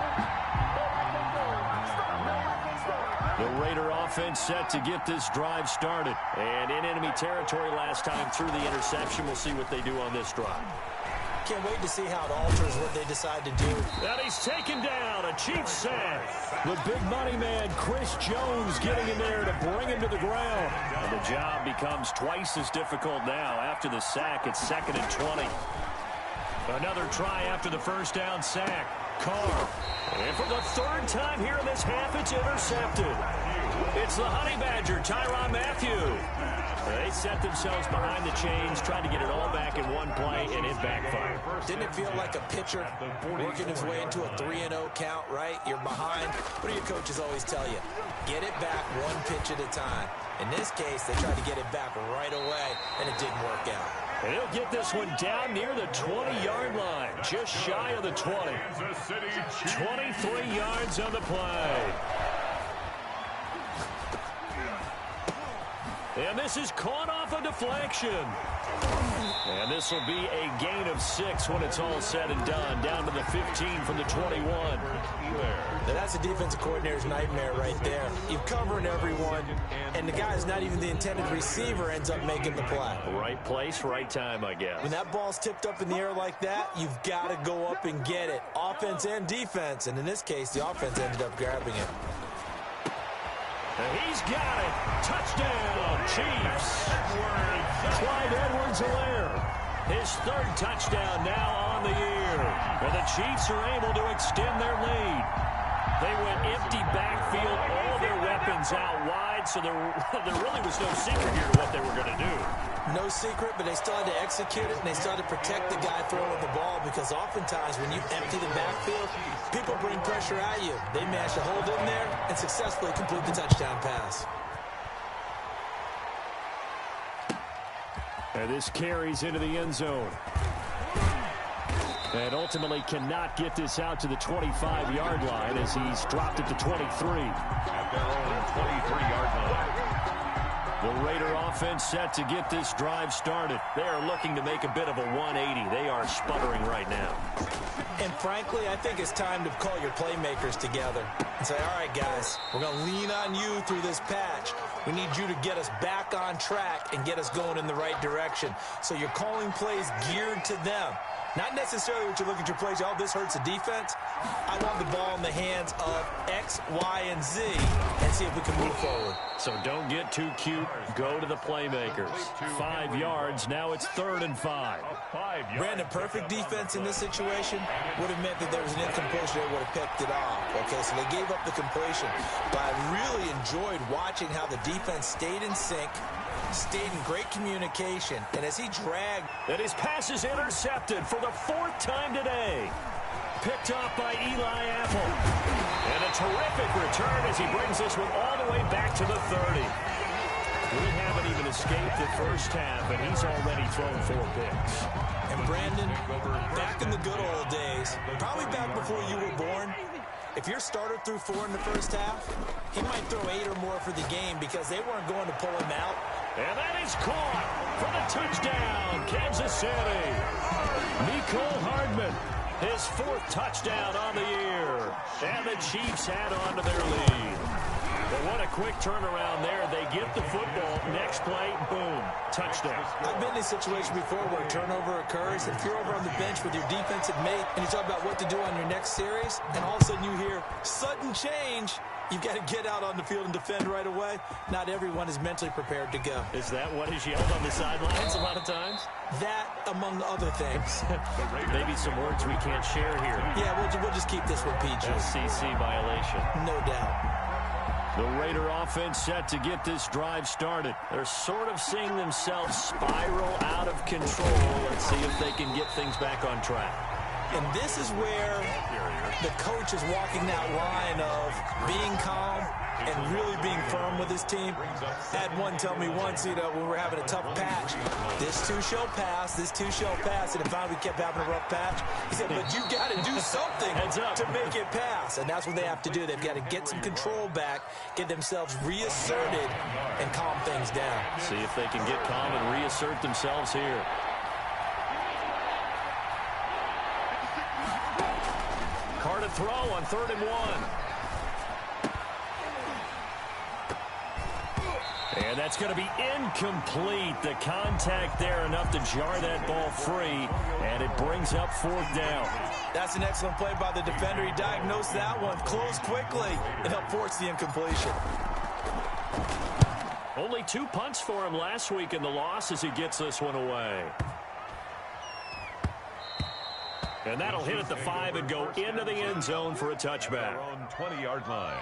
The Raider offense set to get this drive started. And in enemy territory last time through the interception. We'll see what they do on this drive. Can't wait to see how it alters what they decide to do. And he's taken down, a Chiefs sack. The big money man, Chris Jones, getting in there to bring him to the ground. And the job becomes twice as difficult now. After the sack, it's 2nd and 20. Another try after the first down sack. Carr. And for the 3rd time here in this half, it's intercepted. It's the Honey Badger, Tyrann Mathieu. They set themselves behind the chains, trying to get it all back in one play, and it backfired. Didn't it feel like a pitcher working his way into a 3-0 count, right? You're behind. What do your coaches always tell you? Get it back one pitch at a time. In this case, they tried to get it back right away, and it didn't work out. And he'll get this one down near the 20-yard line, just shy of the 20. 23 yards on the play. And this is caught off a deflection. And this will be a gain of 6 when it's all said and done. Down to the 15 from the 21. Now that's a defensive coordinator's nightmare right there. You're covering everyone, and the guy who's not even the intended receiver ends up making the play. Right place, right time, I guess. When that ball's tipped up in the air like that, you've got to go up and get it. Offense and defense. And in this case, the offense ended up grabbing it. And he's got it. Touchdown, Chiefs. Clyde Edwards-Helaire. His 3rd touchdown now on the year. And the Chiefs are able to extend their lead. They went empty backfield, all their weapons out wide, so there really was no secret here to what they were going to do. No secret, but they still had to execute it, and they still had to protect the guy throwing the ball, because oftentimes when you empty the backfield, people bring pressure at you. They managed to hold in there and successfully complete the touchdown pass. And this carries into the end zone. And ultimately cannot get this out to the 25-yard line as he's dropped it to 23. At their own 23-yard line. The Raider offense set to get this drive started. They are looking to make a bit of a 180. They are sputtering right now. And frankly, I think it's time to call your playmakers together and say, all right, guys, we're going to lean on you through this patch. We need you to get us back on track and get us going in the right direction. So you're calling plays geared to them. Not necessarily what you're looking at your plays. Oh, this hurts the defense. I want the ball in the hands of X, Y, and Z and see if we can move forward. So don't get too cute. Go to the playmakers. 5 yards. Now it's 3rd and 5. Brandon, perfect defense in this situation would have meant that there was an incompletion. They would have picked it off. Okay, so they gave up the completion. But I really enjoyed watching how the defense stayed in sync, stayed in great communication, and as he dragged. And his pass is intercepted for the 4th time today. Picked off by Eli Apple. And a terrific return as he brings this one all the way back to the 30. We haven't even escaped the first half, and he's already thrown 4 picks. And Brandon, back in the good old days, probably back before you were born, if your starter threw 4 in the first half, he might throw 8 or more for the game because they weren't going to pull him out. And that is caught for the touchdown, Kansas City. Mecole Hardman, his 4th touchdown on the year. And the Chiefs add on to their lead. But what a quick turnaround there. They get the football. Next play, boom, touchdown. I've been in a situation before where a turnover occurs. If you're over on the bench with your defensive mate and you talk about what to do on your next series, and all of a sudden you hear sudden change, you've got to get out on the field and defend right away. Not everyone is mentally prepared to go. Is that what is yelled on the sidelines a lot of times? That, among other things. Maybe some words we can't share here. Yeah, we'll just keep this one PG. FCC violation. No doubt. The Raider offense set to get this drive started. They're sort of seeing themselves spiral out of control. Let's see if they can get things back on track. And this is where the coach is walking that line of being calm and really being firm with his team. I had one tell me once, when we were having a tough patch, this too shall pass, this too shall pass. And if we kept having a rough patch, he said, but you got to do something to make it pass. And that's what they have to do. They've got to get some control back, get themselves reasserted, and calm things down. See if they can get calm and reassert themselves here. Carr to throw on 3rd and 1. And that's going to be incomplete. The contact there enough to jar that ball free, and it brings up 4th down. That's an excellent play by the defender. He diagnosed that one, closed quickly, and helped force the incompletion. Only 2 punts for him last week in the loss as he gets this one away. And that'll hit at the 5 and go into the end zone for a touchback. On 20-yard line.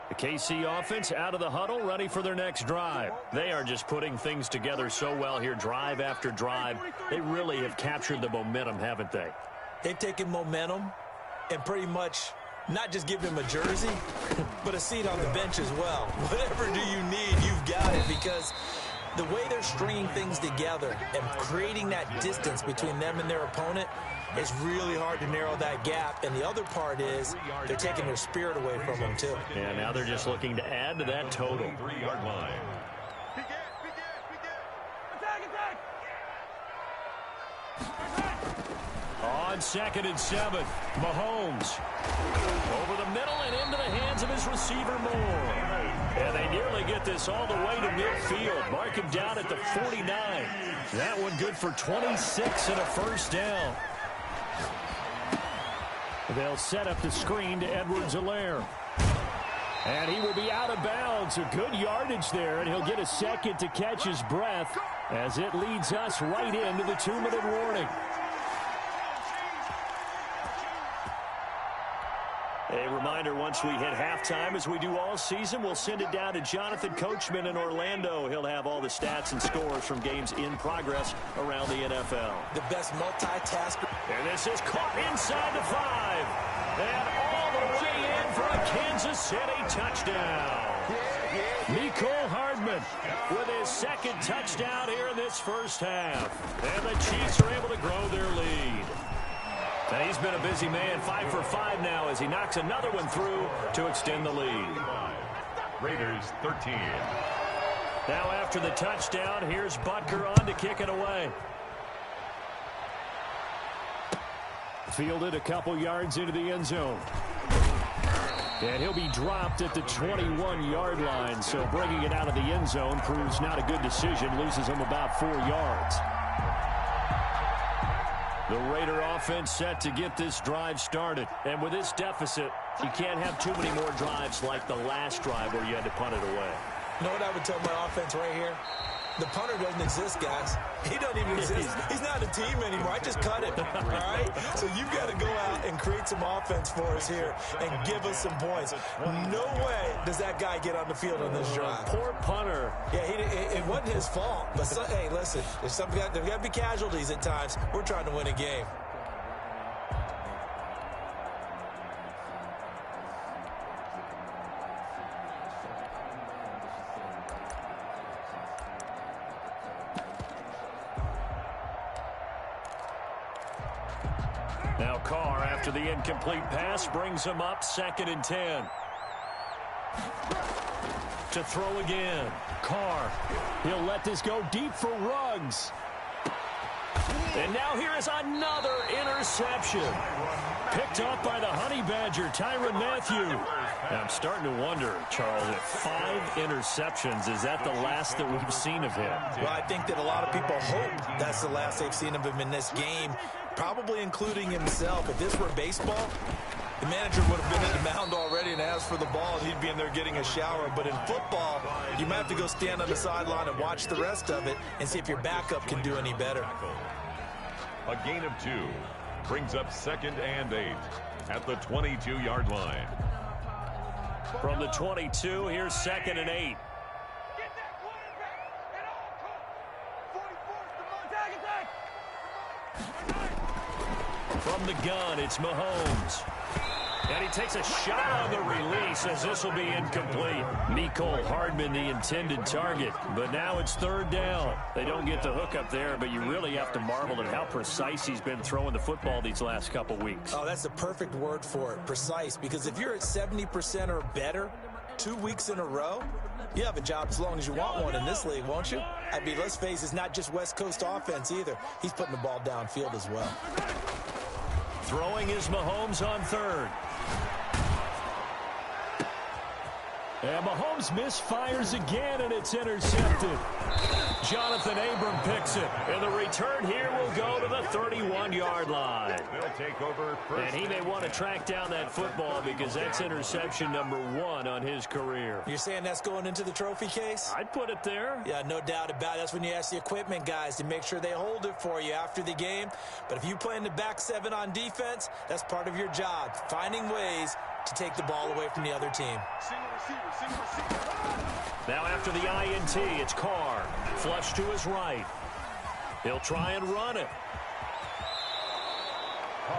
The KC offense out of the huddle, ready for their next drive. They are just putting things together so well here, drive after drive. They really have captured the momentum, haven't they? They've taken momentum and pretty much not just give him a jersey, but a seat on the bench as well. Whatever do you need, you've got it, because the way they're stringing things together and creating that distance between them and their opponent, it's really hard to narrow that gap. And the other part is they're taking their spirit away from them, too. Yeah, now they're just looking to add to that total. 3-yard line. On 2nd and 7, Mahomes over the middle and into the hands of his receiver Moore. And they nearly get this all the way to midfield. Mark him down at the 49. That one good for 26 and a 1st down. They'll set up the screen to Edwards-Helaire. And he will be out of bounds. A good yardage there, and he'll get a second to catch his breath as it leads us right into the 2-minute warning. A reminder, once we hit halftime, as we do all season, we'll send it down to Jonathan Coachman in Orlando. He'll have all the stats and scores from games in progress around the NFL. The best multitasker. And this is caught inside the 5. And all the way in for a Kansas City touchdown. Mecole Hardman with his 2nd touchdown here in this 1st half. And the Chiefs are able to grow their lead. And he's been a busy man, 5 for 5 now as he knocks another one through to extend the lead. Raiders 13. Now after the touchdown, here's Butker on to kick it away. Fielded a couple yards into the end zone. And he'll be dropped at the 21-yard line, so bringing it out of the end zone proves not a good decision, loses him about 4 yards. The Raider offense set to get this drive started. And with this deficit, you can't have too many more drives like the last drive where you had to punt it away. You know what I would tell my offense right here? The punter doesn't exist, guys. He doesn't even exist. He's not a team anymore. I just cut him, all right? So you've got to go out and create some offense for us here and give us some points. No way does that guy get on the field on this drive. Poor punter. Yeah, it wasn't his fault. But, hey, listen, there's got to be casualties at times. We're trying to win a game. Now Carr, after the incomplete pass, brings him up 2nd and 10. To throw again. Carr, he'll let this go deep for Ruggs. And now here is another interception. Picked up by the Honey Badger, Tyrann Mathieu. I'm starting to wonder, Charles, if 5 interceptions, is that the last that we've seen of him? Well, I think that a lot of people hope that's the last they've seen of him in this game, probably including himself. If this were baseball, the manager would have been at the mound already and asked for the ball, and he'd be in there getting a shower. But in football, you might have to go stand on the sideline and watch the rest of it and see if your backup can do any better. A gain of 2. Brings up 2nd and 8 at the 22-yard line. From the 22, here's 2nd and 8. From the gun, it's Mahomes. And he takes a shot on the release as this will be incomplete. Mecole Hardman, the intended target. But now it's 3rd down. They don't get the hook up there, but you really have to marvel at how precise he's been throwing the football these last couple weeks. Oh, that's the perfect word for it, precise. Because if you're at 70% or better 2 weeks in a row, you have a job as long as you want one in this league, won't you? I mean, let's face it, it's not just West Coast offense either. He's putting the ball downfield as well. Throwing is Mahomes on 3rd. And Mahomes misfires again, and it's intercepted. Jonathan Abram picks it. And the return here will go to the 31-yard line. They'll take over first. And he may want to track down that football because that's interception number 1 on his career. You're saying that's going into the trophy case? I'd put it there. Yeah, no doubt about it. That's when you ask the equipment guys to make sure they hold it for you after the game. But if you play in the back 7 on defense, that's part of your job, finding ways to take the ball away from the other team. Now after the INT, it's Carr. Flush to his right. He'll try and run it.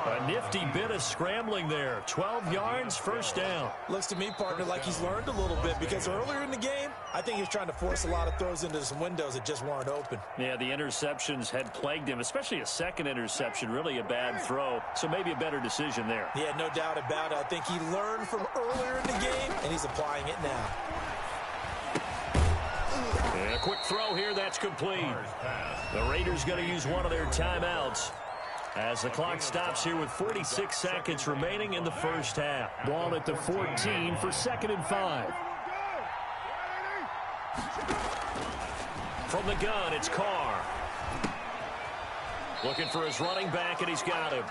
A nifty bit of scrambling there. 12 yards, 1st down. Looks to me, partner, like he's learned a little bit because earlier in the game, I think he was trying to force a lot of throws into some windows that just weren't open. Yeah, the interceptions had plagued him, especially a 2nd interception, really a bad throw. So maybe a better decision there. Yeah, no doubt about it. I think he learned from earlier in the game, and he's applying it now. And a quick throw here, that's complete. The Raiders going to use one of their timeouts as the clock stops here with 46 seconds remaining in the 1st half. Ball at the 14 for 2nd and 5. From the gun, it's Carr. Looking for his running back, and he's got him.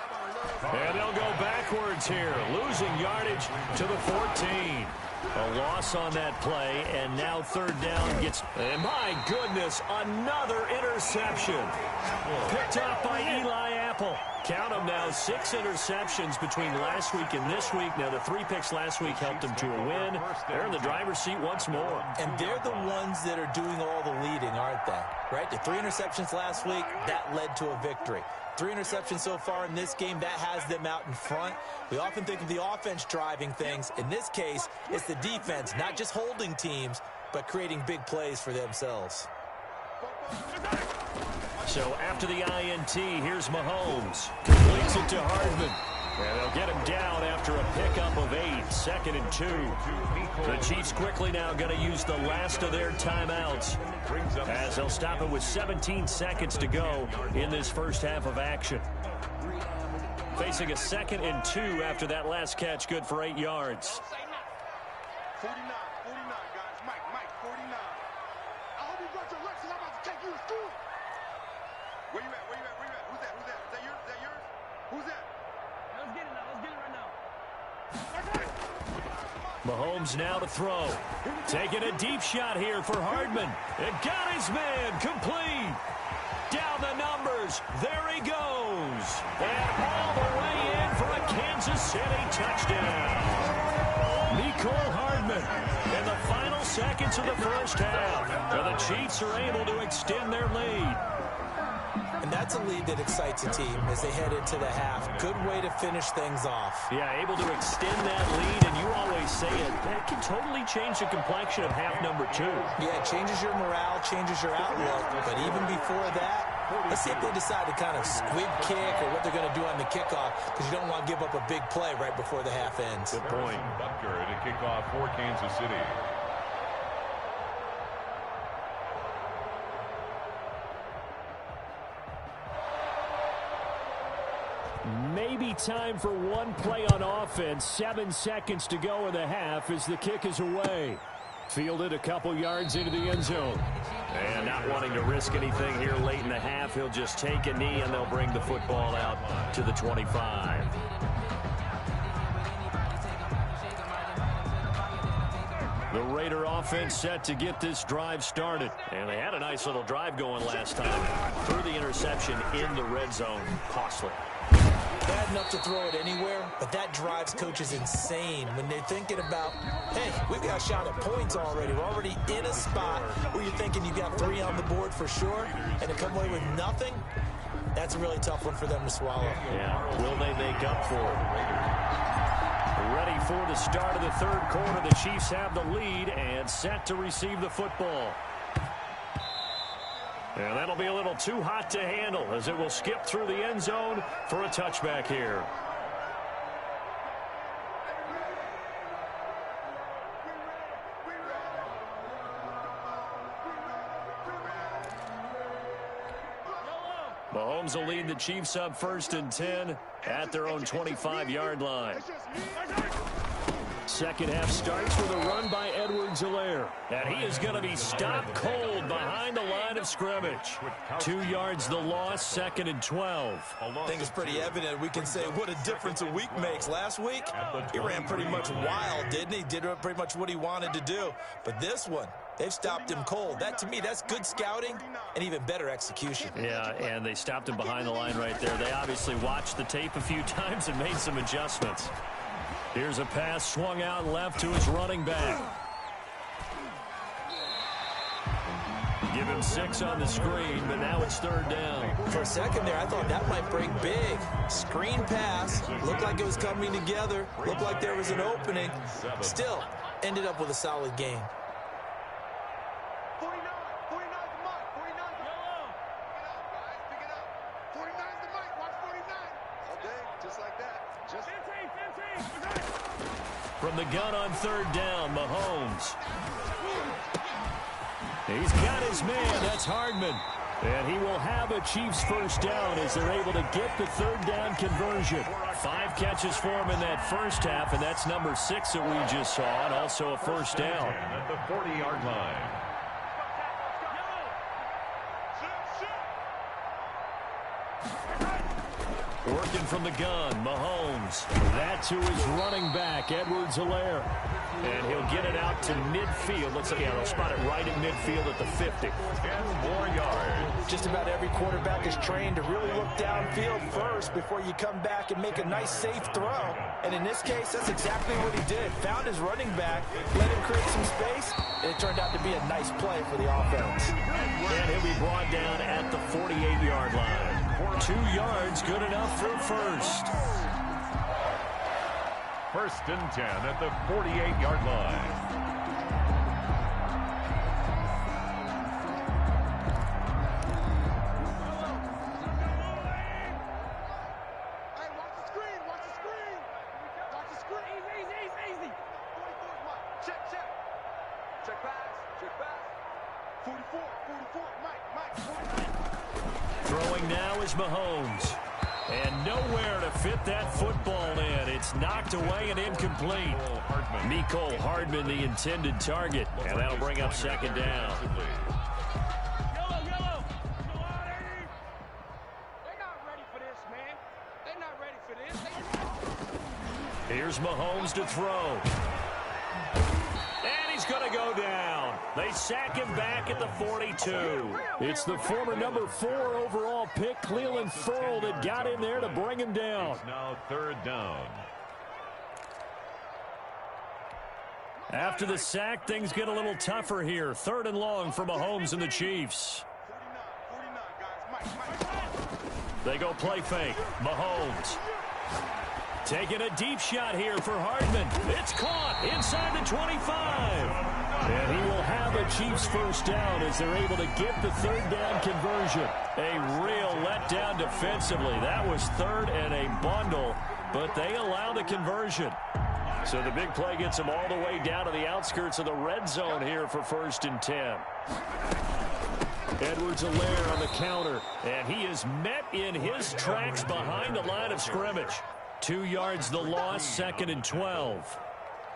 And they'll go backwards here, losing yardage to the 14. A loss on that play, and now 3rd down gets... And my goodness, another interception. Picked off by Eli Apple. Count them now, 6 interceptions between last week and this week. Now, the 3 picks last week helped them to a win. They're in the driver's seat once more. And they're the ones that are doing all the leading, aren't they? Right? The 3 interceptions last week, that led to a victory. 3 interceptions so far in this game, that has them out in front. We often think of the offense driving things. In this case, it's the defense, not just holding teams, but creating big plays for themselves. So after the INT, here's Mahomes. Completes it to Hardman. And they'll get him down after a pickup of 8, 2nd and 2. The Chiefs quickly now going to use the last of their timeouts as they'll stop it with 17 seconds to go in this 1st half of action. Facing a 2nd and 2 after that last catch, good for 8 yards. 49, guys. Mike, 49. I hope you brought your lunch because I'm about to take you to school. Where you at? Who's that? Is that yours? Who's that? Let's get it right now. Mahomes now to throw. Taking a deep shot here for Hardman. It got his man complete. Down the numbers. There he goes. And all the way in for a Kansas City touchdown. Mecole Hardman in the final seconds of the 1st half. And the Chiefs are able to extend their lead. And that's a lead that excites a team as they head into the half. Good way to finish things off. Yeah, able to extend that lead, and you always say it, that can totally change the complexion of half number 2. Yeah, it changes your morale, changes your outlook. But even before that, let's see if they decide to kind of squib kick or what they're going to do on the kickoff, because you don't want to give up a big play right before the half ends. Good point. Butker to kick off for Kansas City. Maybe time for one play on offense. 7 seconds to go in the half as the kick is away. Fielded a couple yards into the end zone. And not wanting to risk anything here late in the half, he'll just take a knee and they'll bring the football out to the 25. The Raider offense set to get this drive started. And they had a nice little drive going last time. Through the interception in the red zone. Costly. bad enough to throw it anywhere, but that drives coaches insane when they're thinking about, hey, we've got a shot at points already. We're already in a spot where you're thinking you got 3 on the board for sure, and to come away with nothing, that's a really tough one for them to swallow. Yeah, will they make up for it? Ready for the start of the third quarter. The Chiefs have the lead and set to receive the football. And that'll be a little too hot to handle as it will skip through the end zone for a touchback here. Mahomes will lead the Chiefs up 1st and 10 at their own 25-yard line. Second half starts with a run by Edwards-Helaire. And he is going to be stopped cold behind the line of scrimmage. 2 yards the loss, 2nd and 12. I think it's pretty evident. We can say what a difference a week makes. Last week, he ran pretty much wild, didn't he? Did pretty much what he wanted to do. But this one, they've stopped him cold. That, to me, that's good scouting and even better execution. Yeah, and they stopped him behind the line right there. They obviously watched the tape a few times and made some adjustments. Here's a pass swung out left to his running back. Give him 6 on the screen, but now it's 3rd down. For a second there, I thought that might break big. Screen pass. Looked like it was coming together. Looked like there was an opening. Still, ended up with a solid gain. 49's the mark. 49's the mark. Pick it up, guys. Pick it up. 49's the mark. Watch 49. Okay, just like that. Just 15. From the gun on 3rd down, Mahomes. He's got his man. That's Hardman. And he will have a Chiefs 1st down as they're able to get the 3rd down conversion. 5 catches for him in that first half, and that's number 6 that we just saw, and also a 1st down. At the 40-yard line. Working from the gun, Mahomes. That's who is running back, Edwards-Helaire. And he'll get it out to midfield. Looks like they'll spot it right in midfield at the 50. 10 more yards. Just about every quarterback is trained to really look downfield first before you come back and make a nice, safe throw. And in this case, that's exactly what he did. Found his running back, let him create some space, and it turned out to be a nice play for the offense. And he'll be brought down at the 48-yard line. 2 yards, good enough for a first. 1st and 10 at the 48-yard line. Hey, watch the screen. Watch the screen. Watch the screen. Easy. 44's Mike. Check. Check pass. 44. Mike. 49. Throwing now is Mahomes. And nowhere to fit that football in. It's knocked away and incomplete. Mecole Hardman, the intended target. And that'll bring up 2nd down. Yellow. They're not ready for this, man. They're not ready for this. Here's Mahomes to throw. And he's going to go down. They sack him back at the 42. It's the former number 4 overall pick, Clelin Ferrell, that got in there to bring him down. It's now 3rd down. After the sack, things get a little tougher here. 3rd and long for Mahomes and the Chiefs. 49, guys. Mike. They go play fake. Mahomes. Taking a deep shot here for Hardman. It's caught inside the 25. And he will have a Chiefs 1st down as they're able to get the 3rd down conversion. A real letdown defensively. That was 3rd and a bundle, but they allow the conversion. So the big play gets them all the way down to the outskirts of the red zone here for 1st and 10. Edwards-Helaire on the counter, and he is met in his tracks behind the line of scrimmage. 2 yards the loss, 2nd and 12.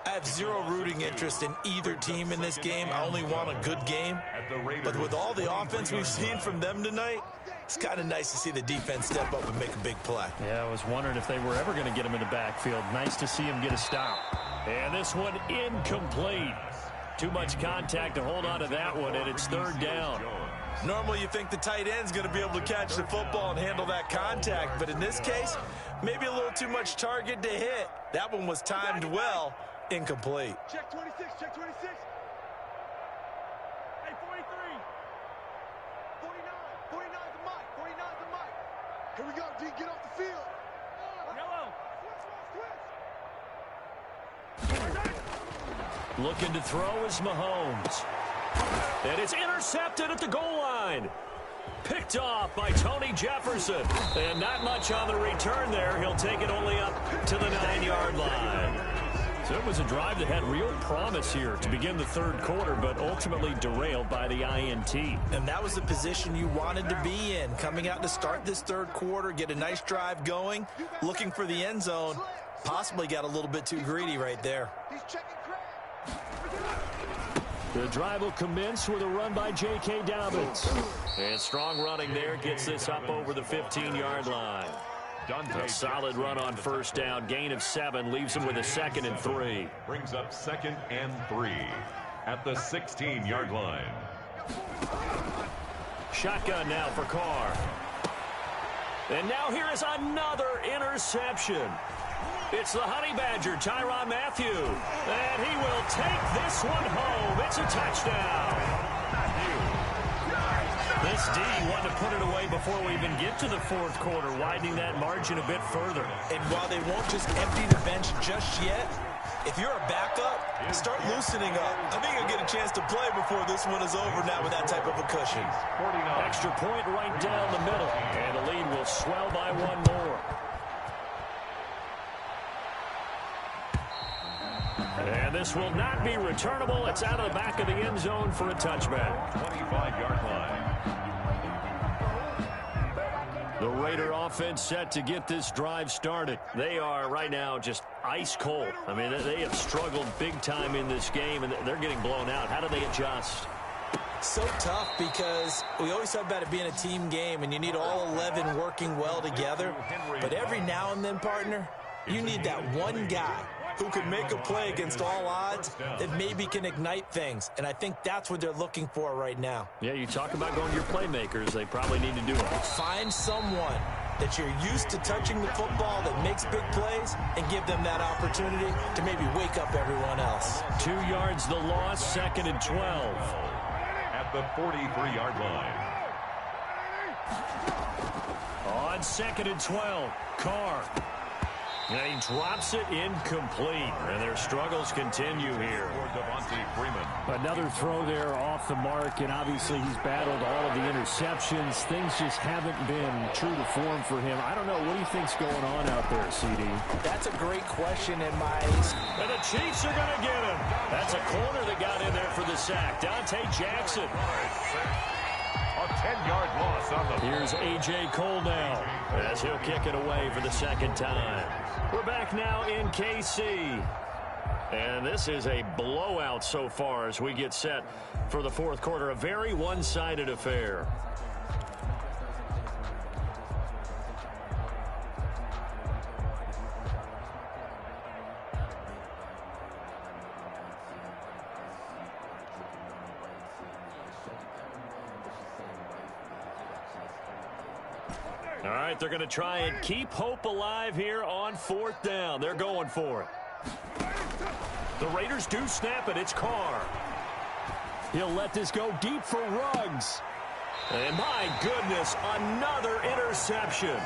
I have zero rooting interest in either team in this game. I only want a good game. But with all the offense we've seen from them tonight, it's kind of nice to see the defense step up and make a big play. Yeah, I was wondering if they were ever going to get him in the backfield. Nice to see him get a stop. And this one incomplete. Too much contact to hold on to that one, and it's 3rd down. Normally you think the tight end's going to be able to catch the football and handle that contact, but in this case, maybe a little too much target to hit. That one was timed well, incomplete. Check 26, check 26. Hey, 43. 49 the mic, 49 the mic. Here we go, D, get off the field. Yellow. Looking to throw is Mahomes. And it's intercepted at the goal line. Picked off by Tony Jefferson. And not much on the return there. He'll take it only up to the 9-yard line. So it was a drive that had real promise here to begin the third quarter, but ultimately derailed by the INT. And that was the position you wanted to be in. Coming out to start this third quarter, get a nice drive going, looking for the end zone. Possibly got a little bit too greedy right there. He's checking crab. The drive will commence with a run by J.K. Dobbins. And strong running there gets this up over the 15-yard line. A solid run on first down. Gain of 7 leaves him with a 2nd and 3. Brings up 2nd and 3 at the 16-yard line. Shotgun now for Carr. And now here is another interception. It's the Honey Badger, Tyrann Mathieu. And he will take this one home. It's a touchdown. This D wanted to put it away before we even get to the fourth quarter, widening that margin a bit further. And while they won't just empty the bench just yet, if you're a backup, start loosening up. I think you'll get a chance to play before this one is over now with that type of a cushion. Extra point right down the middle. And the lead will swell by 1 more. And this will not be returnable. It's out of the back of the end zone for a touchback. 25-yard line. The Raider offense set to get this drive started. They are right now just ice cold. I mean, they have struggled big time in this game, and they're getting blown out. How do they adjust? So tough because we always talk about it being a team game, and you need all 11 working well together. But every now and then, partner, you need that one guy who can make a play against all odds that maybe can ignite things. And I think that's what they're looking for right now. Yeah, you talk about going to your playmakers. They probably need to do it. Find someone that you're used to touching the football that makes big plays and give them that opportunity to maybe wake up everyone else. 2 yards the loss, 2nd and 12. At the 43-yard line. On 2nd and 12, Carr. And he drops it incomplete. And their struggles continue here. Another throw there off the mark, and obviously he's battled all of the interceptions. Things just haven't been true to form for him. I don't know. What do you think's going on out there, CD? That's a great question in my... And the Chiefs are going to get him. That's a corner that got in there for the sack. Dante Jackson. A 10-yard loss on the... Here's A.J. Cole now as he'll kick it away for the 2nd time. We're back now in KC. And this is a blowout so far as we get set for the fourth quarter. A very one-sided affair. All right, they're going to try and keep hope alive here on 4th down. They're going for it. The Raiders do snap it. It's Carr. He'll let this go deep for Ruggs. And my goodness, another interception.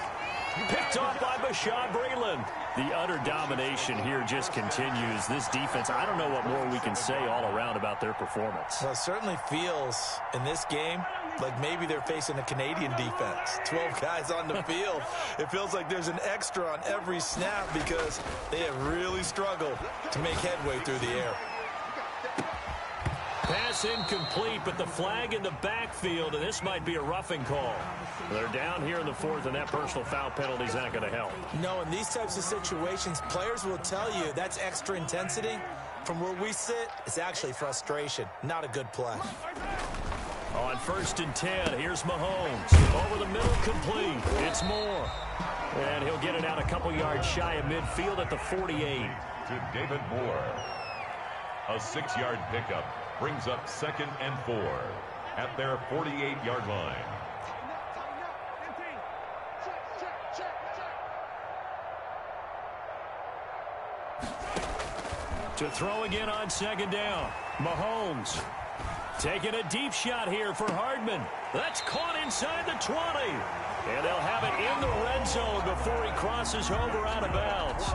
Picked off by Bashaud Breeland. The utter domination here just continues. This defense, I don't know what more we can say all around about their performance. Well, it certainly feels in this game like maybe they're facing a Canadian defense. 12 guys on the field. It feels like there's an extra on every snap because they have really struggled to make headway through the air. Pass incomplete, but the flag in the backfield, and this might be a roughing call. They're down here in the 4th, and that personal foul penalty is not going to help. No, in these types of situations, players will tell you that's extra intensity. From where we sit, it's actually frustration. Not a good play. On 1st and 10, here's Mahomes. Over the middle, complete. It's Moore. And he'll get it out a couple yards shy of midfield at the 48. To David Moore. A 6-yard pickup brings up 2nd and 4. at their 48-yard line. To throw again on second down. Mahomes taking a deep shot here for Hardman. That's caught inside the 20. And they'll have it in the red zone before he crosses over out of bounds.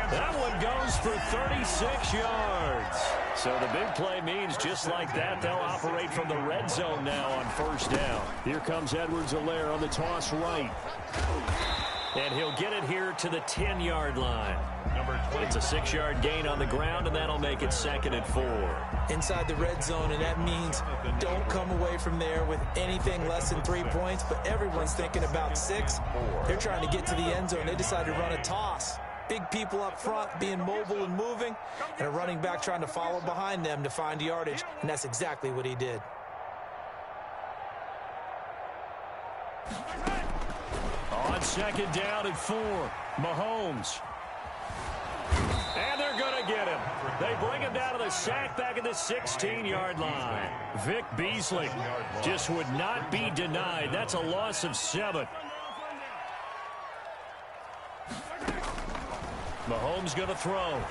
That one goes for 36 yards. So the big play means just like that, they'll operate from the red zone now on first down. Here comes Edwards-Helaire on the toss right. And he'll get it here to the 10-yard line. It's a 6-yard gain on the ground, and that'll make it 2nd and 4. Inside the red zone, and that means don't come away from there with anything less than 3 points, but everyone's thinking about 6. They're trying to get to the end zone. They decided to run a toss. Big people up front being mobile and moving, and a running back trying to follow behind them to find yardage, and that's exactly what he did. On second down and 4, Mahomes. And they're going to get him. They bring him down to the sack back at the 16-yard line. Vic Beasley just would not be denied. That's a loss of 7. Mahomes going to throw.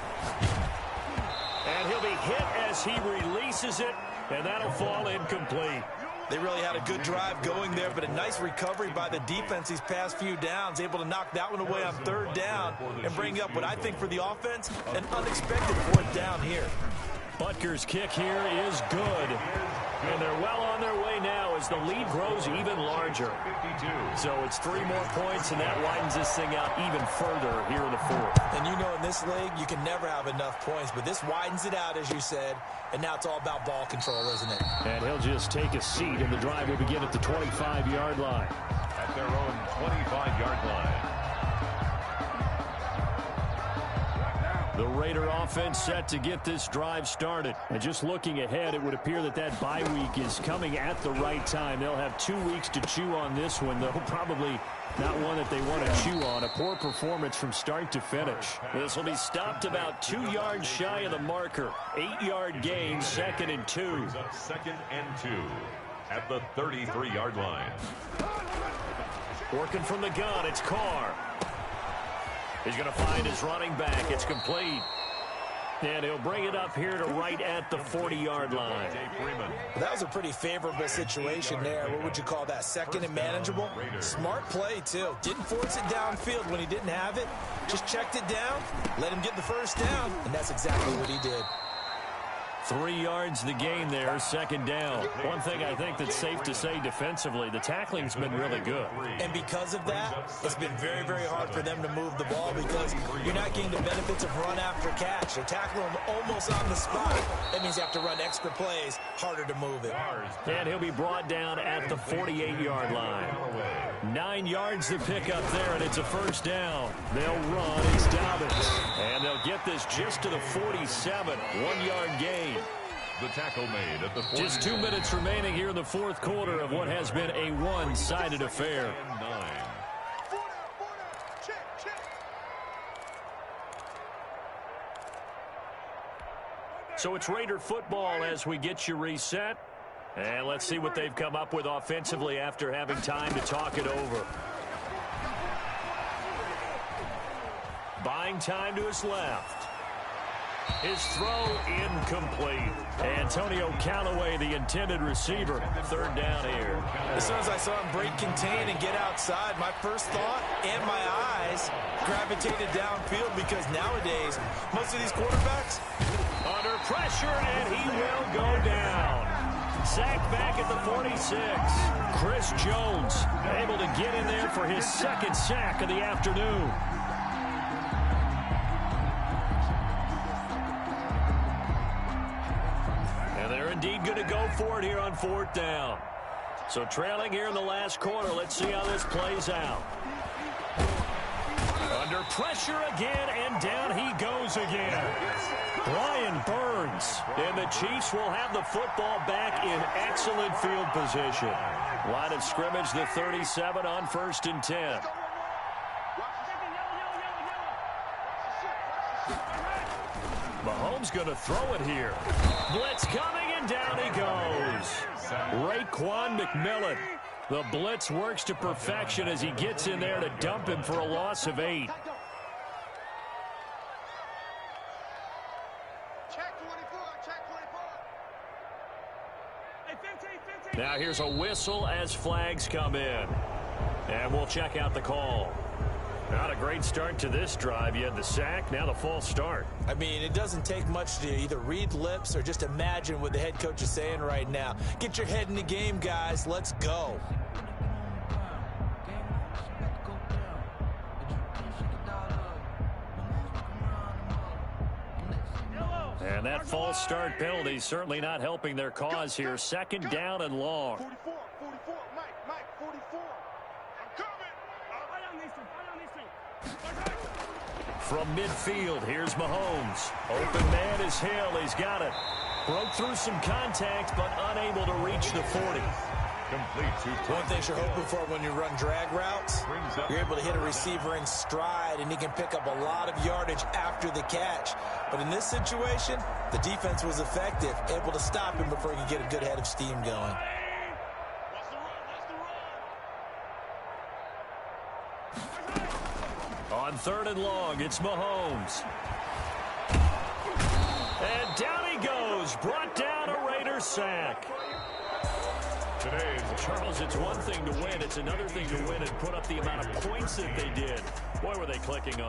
And he'll be hit as he releases it, and that'll fall incomplete. They really had a good drive going there, but a nice recovery by the defense these past few downs, able to knock that one away on 3rd down and bring up what I think for the offense, an unexpected 4th down here. Butker's kick here is good. And they're well on their way now as the lead grows even larger. So it's 3 more points, and that widens this thing out even further here in the 4th. And you know in this league, you can never have enough points, but this widens it out, as you said, and now it's all about ball control, isn't it? And he'll just take a seat, and the drive will begin at the 25-yard line. At their own 25-yard line. The Raider offense set to get this drive started. And just looking ahead, it would appear that that bye week is coming at the right time. They'll have 2 weeks to chew on this one, though probably not one that they want to chew on. A poor performance from start to finish. This will be stopped about 2 yards shy of the marker. 8-yard gain, 2nd and 2. 2nd and 2 at the 33-yard line. Working from the gun, it's Carr. He's going to find his running back. It's complete. And he'll bring it up here to right at the 40-yard line. That was a pretty favorable situation there. What would you call that? 2nd and manageable? Smart play, too. Didn't force it downfield when he didn't have it. Just checked it down, let him get the 1st down, and that's exactly what he did. 3 yards the gain there, 2nd down. One thing I think that's safe to say defensively, the tackling's been really good. And because of that, it's been very, very hard for them to move the ball because you're not getting the benefits of run after catch. They tackle him almost on the spot. That means you have to run extra plays, harder to move it. And he'll be brought down at the 48-yard line. 9 yards to pick up there, and it's a 1st down. They'll run. It's Dobbins. And they'll get this just to the 47. 1-yard gain. The tackle made at the 40. Just 2 minutes remaining here in the 4th quarter of what has been a one-sided affair. So it's Raider football as we get you reset. And let's see what they've come up with offensively after having time to talk it over. Buying time to his left. His throw incomplete. Antonio Callaway, the intended receiver. 3rd down here. As soon as I saw him break contain and get outside, my first thought and my eyes gravitated downfield because nowadays, most of these quarterbacks under pressure, and he will go down. Sacked back at the 46. Chris Jones able to get in there for his 2nd sack of the afternoon. And they're indeed going to go for it here on 4th down. So trailing here in the last quarter. Let's see how this plays out. Under pressure again, and down he goes again. Brian Burns, and the Chiefs will have the football back in excellent field position. Line of scrimmage, the 37 on 1st and 10. Mahomes going to throw it here. Blitz coming And down he goes. Raekwon McMillan. The blitz works to perfection as he gets in there to dump him for a loss of 8. Now here's a whistle as flags come in. And we'll check out the call. Not a great start to this drive. You had the sack, now the false start. I mean, it doesn't take much to either read lips or just imagine what the head coach is saying right now. Get your head in the game, guys. Let's go. And that false start penalty certainly not helping their cause here. Second down and long. 44, Mike, 44. I'm coming. From midfield, here's Mahomes. Open man is Hill. He's got it. Broke through some contact, but unable to reach the 40. Complete to One thing you're hoping for when you run drag routes, you're able to hit a receiver in stride, and he can pick up a lot of yardage after the catch. But in this situation, the defense was effective, able to stop him before he could get a good head of steam going. On 3rd and long, it's Mahomes. And down he goes, brought down a Raiders sack. Charles, it's one thing to win. It's another thing to win and put up the amount of points that they did. Boy, were they clicking on.